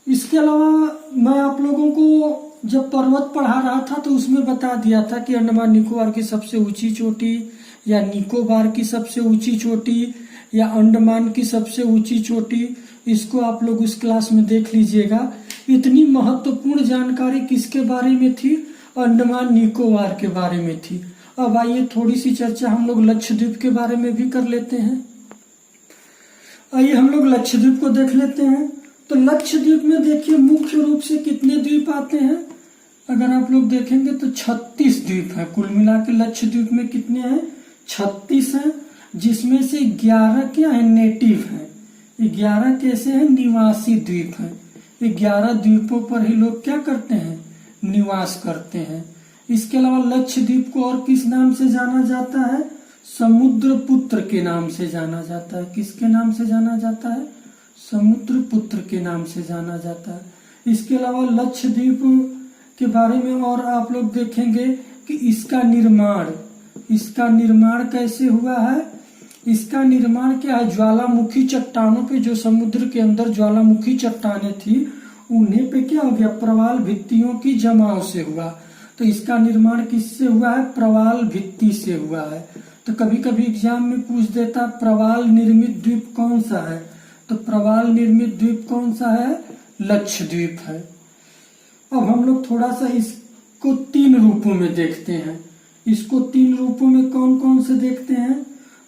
इसके अलावा मैं आप लोगों को जब पर्वत पढ़ा रहा था तो उसमें बता दिया था कि अंडमान निकोबार की सबसे ऊंची चोटी, या निकोबार की सबसे ऊंची चोटी, या अंडमान की सबसे ऊंची चोटी, इसको आप लोग उस क्लास में देख लीजिएगा। इतनी महत्वपूर्ण जानकारी किसके बारे में थी? अंडमान निकोबार के बारे में थी। अब आइए थोड़ी सी चर्चा हम लोग लक्षद्वीप के बारे में भी कर लेते हैं। आइए हम लोग लक्षद्वीप को देख लेते हैं। तो लक्षद्वीप में देखिए मुख्य रूप से कितने द्वीप आते हैं? अगर आप लोग देखेंगे तो 36 द्वीप है। कुल मिला के लक्षद्वीप में कितने हैं? 36 हैं, जिसमें से 11 क्या है? नेटिव है। 11 कैसे हैं? निवासी द्वीप हैं। 11 द्वीपों पर ही लोग क्या करते हैं? निवास करते हैं। इसके अलावा लक्षद्वीप को और किस नाम से जाना जाता है? समुद्रपुत्र के नाम से जाना जाता है। किसके नाम से जाना जाता है? समुद्रपुत्र के नाम से जाना जाता है। इसके अलावा लक्षद्वीप के बारे में और आप लोग देखेंगे कि इसका निर्माण कैसे हुआ है? इसका निर्माण क्या है? ज्वालामुखी चट्टानों पे, जो समुद्र के अंदर ज्वालामुखी चट्टानें थी उन्हें पे क्या हो गया? प्रवाल भित्तियों की जमाव से हुआ। तो इसका निर्माण किससे हुआ है? प्रवाल भित्ति से हुआ है। तो कभी कभी एग्जाम में पूछ देता प्रवाल निर्मित द्वीप कौन सा है, तो प्रवाल निर्मित द्वीप कौन सा है? लक्षद्वीप है। अब हम लोग थोड़ा सा इसको 3 रूपों में देखते हैं। इसको 3 रूपों में कौन कौन से देखते हैं?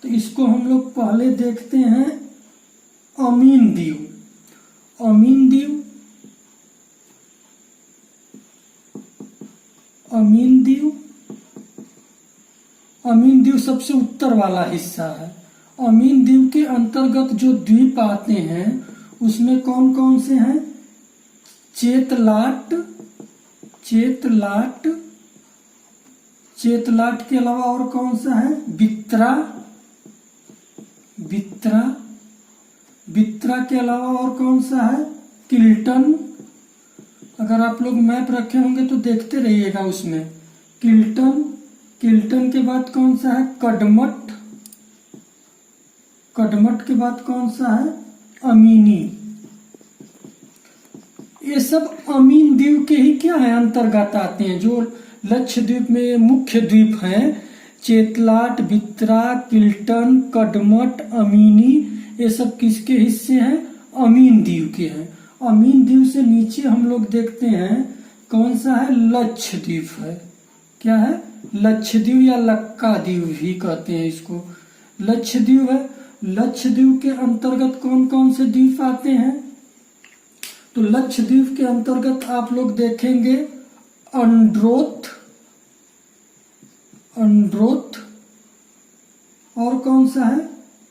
तो इसको हम लोग पहले देखते हैं अमीन द्वीप। अमीन द्वीप, अमीन द्वीप, अमीन द्वीप सबसे उत्तर वाला हिस्सा है। अमीन द्वीप के अंतर्गत जो द्वीप आते हैं उसमें कौन कौन से हैं? चेतलाट, चेतलाट, चेतलाट के अलावा और कौन सा है? बित्रा, बित्रा, बित्रा के अलावा और कौन सा है? किल्टन। अगर आप लोग मैप रखे होंगे तो देखते रहिएगा उसमें। किल्टन, किल्टन के बाद कौन सा है? कदमत, कदमत के बाद कौन सा है? अमीनी। ये सब अमीन द्वीप के ही क्या है? अंतर्गत आते हैं। जो लक्षद्वीप में मुख्य द्वीप हैं, चेतलाट, बित्रा, किल्टन, कदमत, अमीनी, ये सब किसके हिस्से हैं? अमीन द्वीप के हैं। अमीन द्वीप से नीचे हम लोग देखते हैं कौन सा है? लक्षद्वीप है। क्या है? लक्षद्वीप या लक्काद्वीप भी कहते हैं इसको। लक्षद्वीप है। लक्षद्वीप के अंतर्गत कौन कौन से द्वीप आते हैं? तो लक्षद्वीप के अंतर्गत आप लोग देखेंगे अंड्रोथ, और कौन सा है?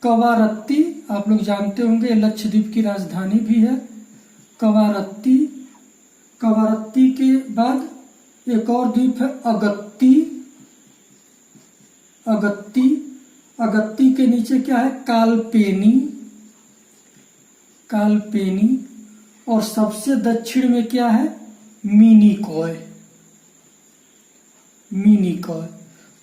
कवारत्ती। आप लोग जानते होंगे लक्षद्वीप की राजधानी भी है कवारत्ती। कवारत्ती के बाद एक और द्वीप है अगत्ती। अगत्ती के नीचे क्या है? कालपेनी। और सबसे दक्षिण में क्या है? मिनिकॉय।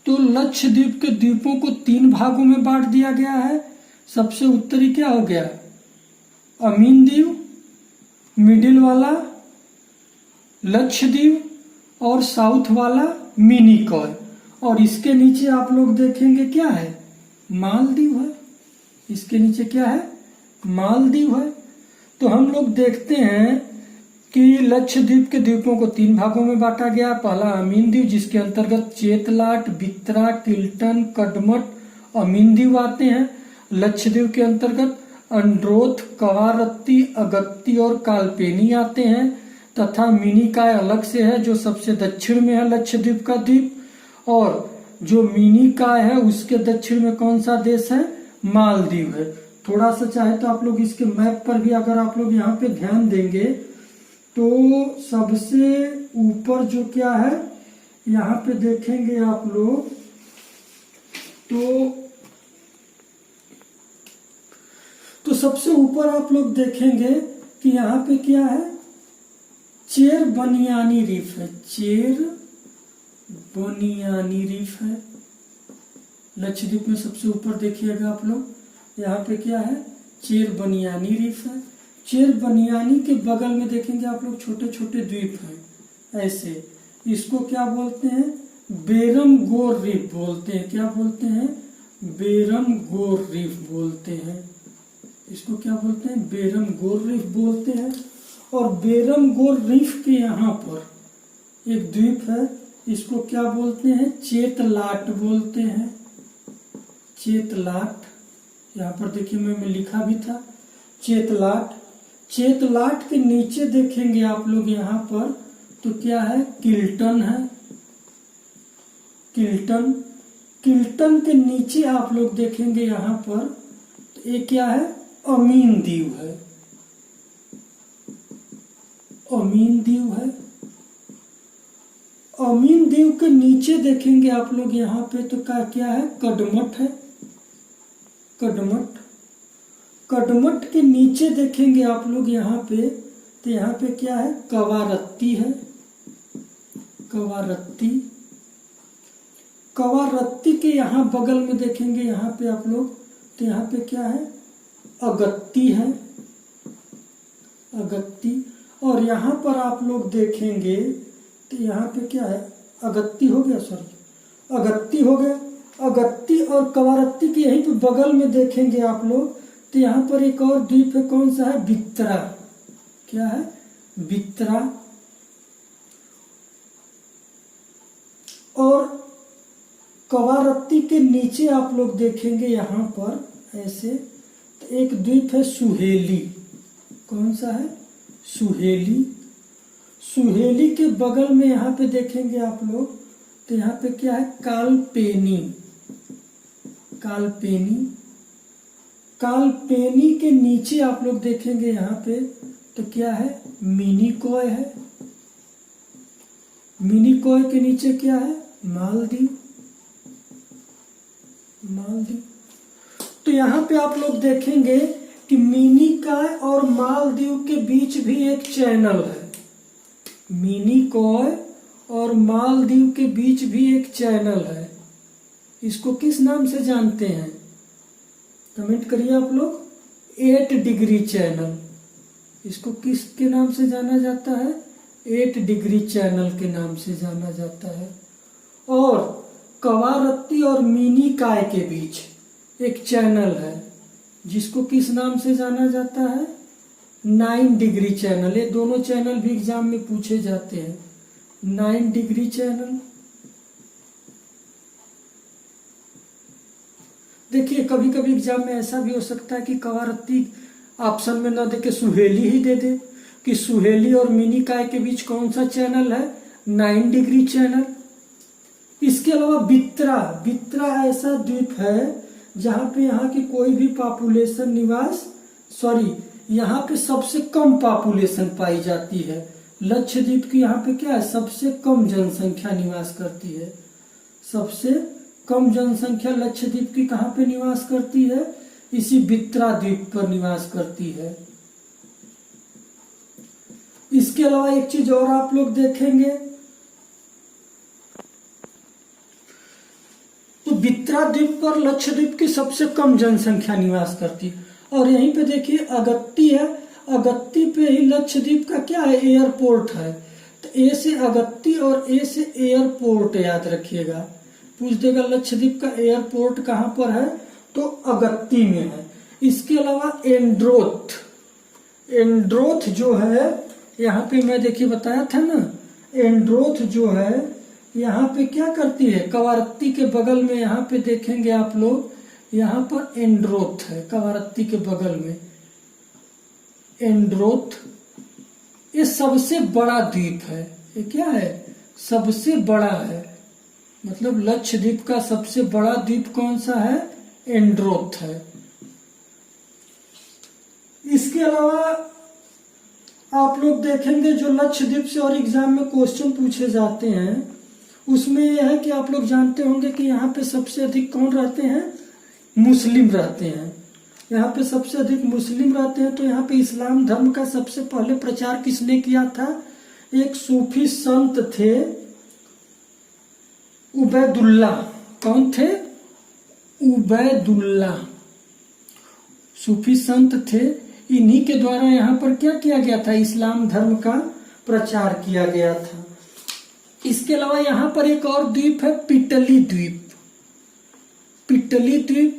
तो लक्षद्वीप के द्वीपों को 3 भागों में बांट दिया गया है। सबसे उत्तरी क्या हो गया? अमीन द्वीप, मिडिल वाला लक्षद्वीप, और साउथ वाला मिनिकॉय। और इसके नीचे आप लोग देखेंगे क्या है? मालदीव है। इसके नीचे क्या है? मालदीव है। तो हम लोग देखते हैं कि लक्षद्वीप के द्वीपों को 3 भागों में बांटा गया। पहला अमीन द्वीप, जिसके अंतर्गत चेतलाट, बित्रा, किल्टन, कडमट, अमीन द्वीप आते हैं। लक्षद्वीप के अंतर्गत अंड्रोथ, कवारत्ती, अगत्ती और कालपेनी आते हैं। तथा मिनिकॉय अलग से है, जो सबसे दक्षिण में है लक्षद्वीप का द्वीप। और जो मिनिकॉय है उसके दक्षिण में कौन सा देश है? मालदीव है। थोड़ा सा चाहे तो आप लोग इसके मैप पर भी अगर आप लोग यहाँ पे ध्यान देंगे तो सबसे ऊपर जो क्या है यहाँ पे देखेंगे आप लोग तो सबसे ऊपर आप लोग देखेंगे कि यहाँ पे क्या है? चेर बनियानी रीफ है। लक्षद्वीप में सबसे ऊपर देखिएगा आप लोग, यहाँ पे क्या है? चेर बनियानी रीफ है। चेर बनियानी के बगल में देखेंगे आप लोग छोटे छोटे द्वीप हैं ऐसे। इसको क्या बोलते हैं? बेरमगोर रीफ बोलते हैं। क्या बोलते हैं? बेरमगोर रीफ बोलते हैं। इसको क्या बोलते हैं? बेरमगोर रीफ बोलते हैं। और बेरमगोर रीफ के यहाँ पर एक द्वीप है, इसको क्या बोलते हैं? चेतलाट बोलते हैं। चेतलाट, यहाँ पर देखिए मैं लिखा भी था चेतलाट के नीचे देखेंगे आप लोग यहाँ पर तो क्या है? किल्टन है। किल्टन के नीचे आप लोग देखेंगे यहाँ पर तो ये क्या है? अमीन द्वीप है। अमीन द्वीप के नीचे देखेंगे आप लोग यहाँ पे तो क्या है? कडमट है। कडमट के नीचे देखेंगे आप लोग यहाँ पे तो यहाँ पे क्या है? कवारत्ती है। कवारत्ती के यहाँ बगल में देखेंगे यहाँ पे आप लोग तो यहाँ पे क्या है? अगत्ती है। और यहाँ पर आप लोग देखेंगे तो यहाँ पे क्या है? अगत्ती हो गया। अगत्ती और कवारत्ती के यहीं पे बगल में देखेंगे आप लोग तो यहाँ पर एक और द्वीप है। कौन सा है? बित्रा। क्या है? बित्रा। और कवारत्ती के नीचे आप लोग देखेंगे यहाँ पर ऐसे तो एक द्वीप है सुहेली। कौन सा है? सुहेली के बगल में यहाँ पे देखेंगे आप लोग तो यहाँ पे क्या है? कालपेनी के नीचे आप लोग देखेंगे यहाँ पे तो क्या है? मिनिकॉय है। मिनिकॉय के नीचे क्या है? मालदीव। तो यहाँ पे आप लोग देखेंगे कि मिनिकॉय और मालदीव के बीच भी एक चैनल है। मिनिकॉय और मालदीव के बीच भी एक चैनल है। इसको किस नाम से जानते हैं? कमेंट करिए आप लोग। 8 डिग्री चैनल। इसको किसके नाम से जाना जाता है? 8 डिग्री चैनल के नाम से जाना जाता है। और कवारत्ती और मिनिकॉय के बीच एक चैनल है। जिसको किस नाम से जाना जाता है? 9 डिग्री चैनल। ये दोनों चैनल भी एग्जाम में पूछे जाते हैं। 9 डिग्री चैनल। देखिए कभी कभी एग्जाम में ऐसा भी हो सकता है कि कवारत्ती ऑप्शन में ना देके सुहेली ही दे दे कि सुहेली और मिनी काय के बीच कौन सा चैनल है? 9 डिग्री चैनल। इसके अलावा बित्रा। बित्रा ऐसा द्वीप है जहां पे यहाँ की कोई भी पॉपुलेशन यहाँ पे सबसे कम पॉपुलेशन पाई जाती है। लक्षद्वीप की यहाँ पे क्या है? सबसे कम जनसंख्या निवास करती है। सबसे कम जनसंख्या लक्षद्वीप की कहाँ पे निवास करती है? इसी बित्रा द्वीप पर निवास करती है। इसके अलावा एक चीज और आप लोग देखेंगे तो बित्रा द्वीप पर लक्षद्वीप की सबसे कम जनसंख्या निवास करती है। और यहीं पे देखिए अगत्ती है। अगत्ती पे ही लक्षद्वीप का क्या है? एयरपोर्ट है। तो ए से अगत्ती और ए से एयरपोर्ट याद रखिएगा। पूछ देगा लक्षद्वीप का एयरपोर्ट कहाँ पर है? तो अगत्ती में है। इसके अलावा एंड्रोथ। एंड्रोथ जो है यहाँ पे मैं देखिए बताया था ना, एंड्रोथ जो है यहाँ पे क्या करती है? कवारत्ती के बगल में यहाँ पे देखेंगे आप लोग, यहाँ पर एंड्रोथ है कवारत्ती के बगल में। एंड्रोथ ये सबसे बड़ा द्वीप है। ये क्या है? सबसे बड़ा है। मतलब लक्षद्वीप का सबसे बड़ा द्वीप कौन सा है? एंड्रोथ है। इसके अलावा आप लोग देखेंगे जो लक्षद्वीप से और एग्जाम में क्वेश्चन पूछे जाते हैं उसमें यह है कि आप लोग जानते होंगे कि यहाँ पे सबसे अधिक कौन रहते हैं? मुस्लिम रहते हैं। यहाँ पे सबसे अधिक मुस्लिम रहते हैं। तो यहाँ पे इस्लाम धर्म का सबसे पहले प्रचार किसने किया था? एक सूफी संत थे उबैदुल्ला। कौन थे? उबैदुल्ला सूफी संत थे। इन्हीं के द्वारा यहाँ पर क्या किया गया था? इस्लाम धर्म का प्रचार किया गया था। इसके अलावा यहाँ पर एक और द्वीप है पिटली द्वीप। पिटली द्वीप।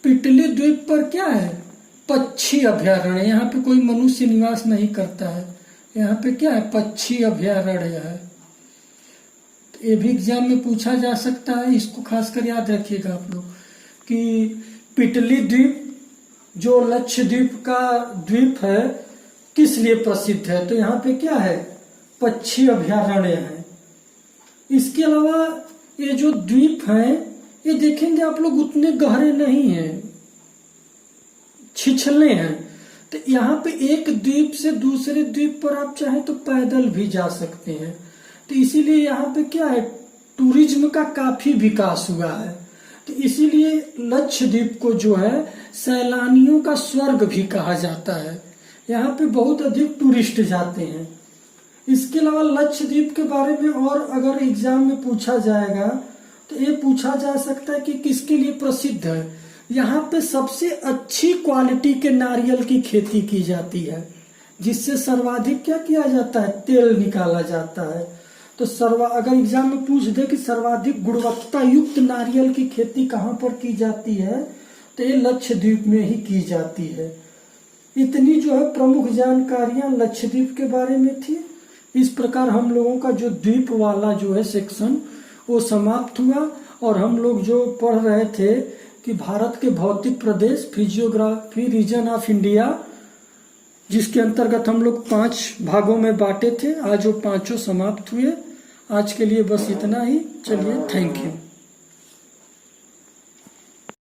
पिटली द्वीप पर क्या है? पक्षी अभयारण्य। यहाँ पे कोई मनुष्य निवास नहीं करता है। यहाँ पे क्या है? पक्षी अभयारण्य है। तो ये भी एग्जाम में पूछा जा सकता है। इसको खासकर याद रखिएगा आप लोग कि पिटली द्वीप जो लक्षद्वीप का द्वीप है किस लिए प्रसिद्ध है? तो यहाँ पे क्या है? पक्षी अभयारण्य है। इसके अलावा ये जो द्वीप हैं ये देखेंगे आप लोग उतने गहरे नहीं हैं, छिछले हैं। तो यहाँ पे एक द्वीप से दूसरे द्वीप पर आप चाहें तो पैदल भी जा सकते हैं। तो इसीलिए यहाँ पे क्या है? टूरिज्म का काफी विकास हुआ है। तो इसीलिए लक्षद्वीप को जो है सैलानियों का स्वर्ग भी कहा जाता है। यहाँ पे बहुत अधिक टूरिस्ट जाते हैं। इसके अलावा लक्षद्वीप के बारे में और अगर एग्जाम में पूछा जाएगा तो ये पूछा जा सकता है कि किसके लिए प्रसिद्ध है। यहाँ पे सबसे अच्छी क्वालिटी के नारियल की खेती की जाती है जिससे सर्वाधिक क्या किया जाता है? तेल निकाला जाता है। तो अगर एग्जाम में पूछ दे कि सर्वाधिक गुणवत्ता युक्त नारियल की खेती कहाँ पर की जाती है तो ये लक्षद्वीप में ही की जाती है। इतनी जो है प्रमुख जानकारियां लक्षद्वीप के बारे में थी। इस प्रकार हम लोगों का जो द्वीप वाला जो है सेक्शन वो समाप्त हुआ और हम लोग जो पढ़ रहे थे कि भारत के भौतिक प्रदेश फिजियोग्राफी रीजन ऑफ इंडिया जिसके अंतर्गत हम लोग 5 भागों में बांटे थे। आज वो 5 समाप्त हुए। आज के लिए बस इतना ही। चलिए, थैंक यू।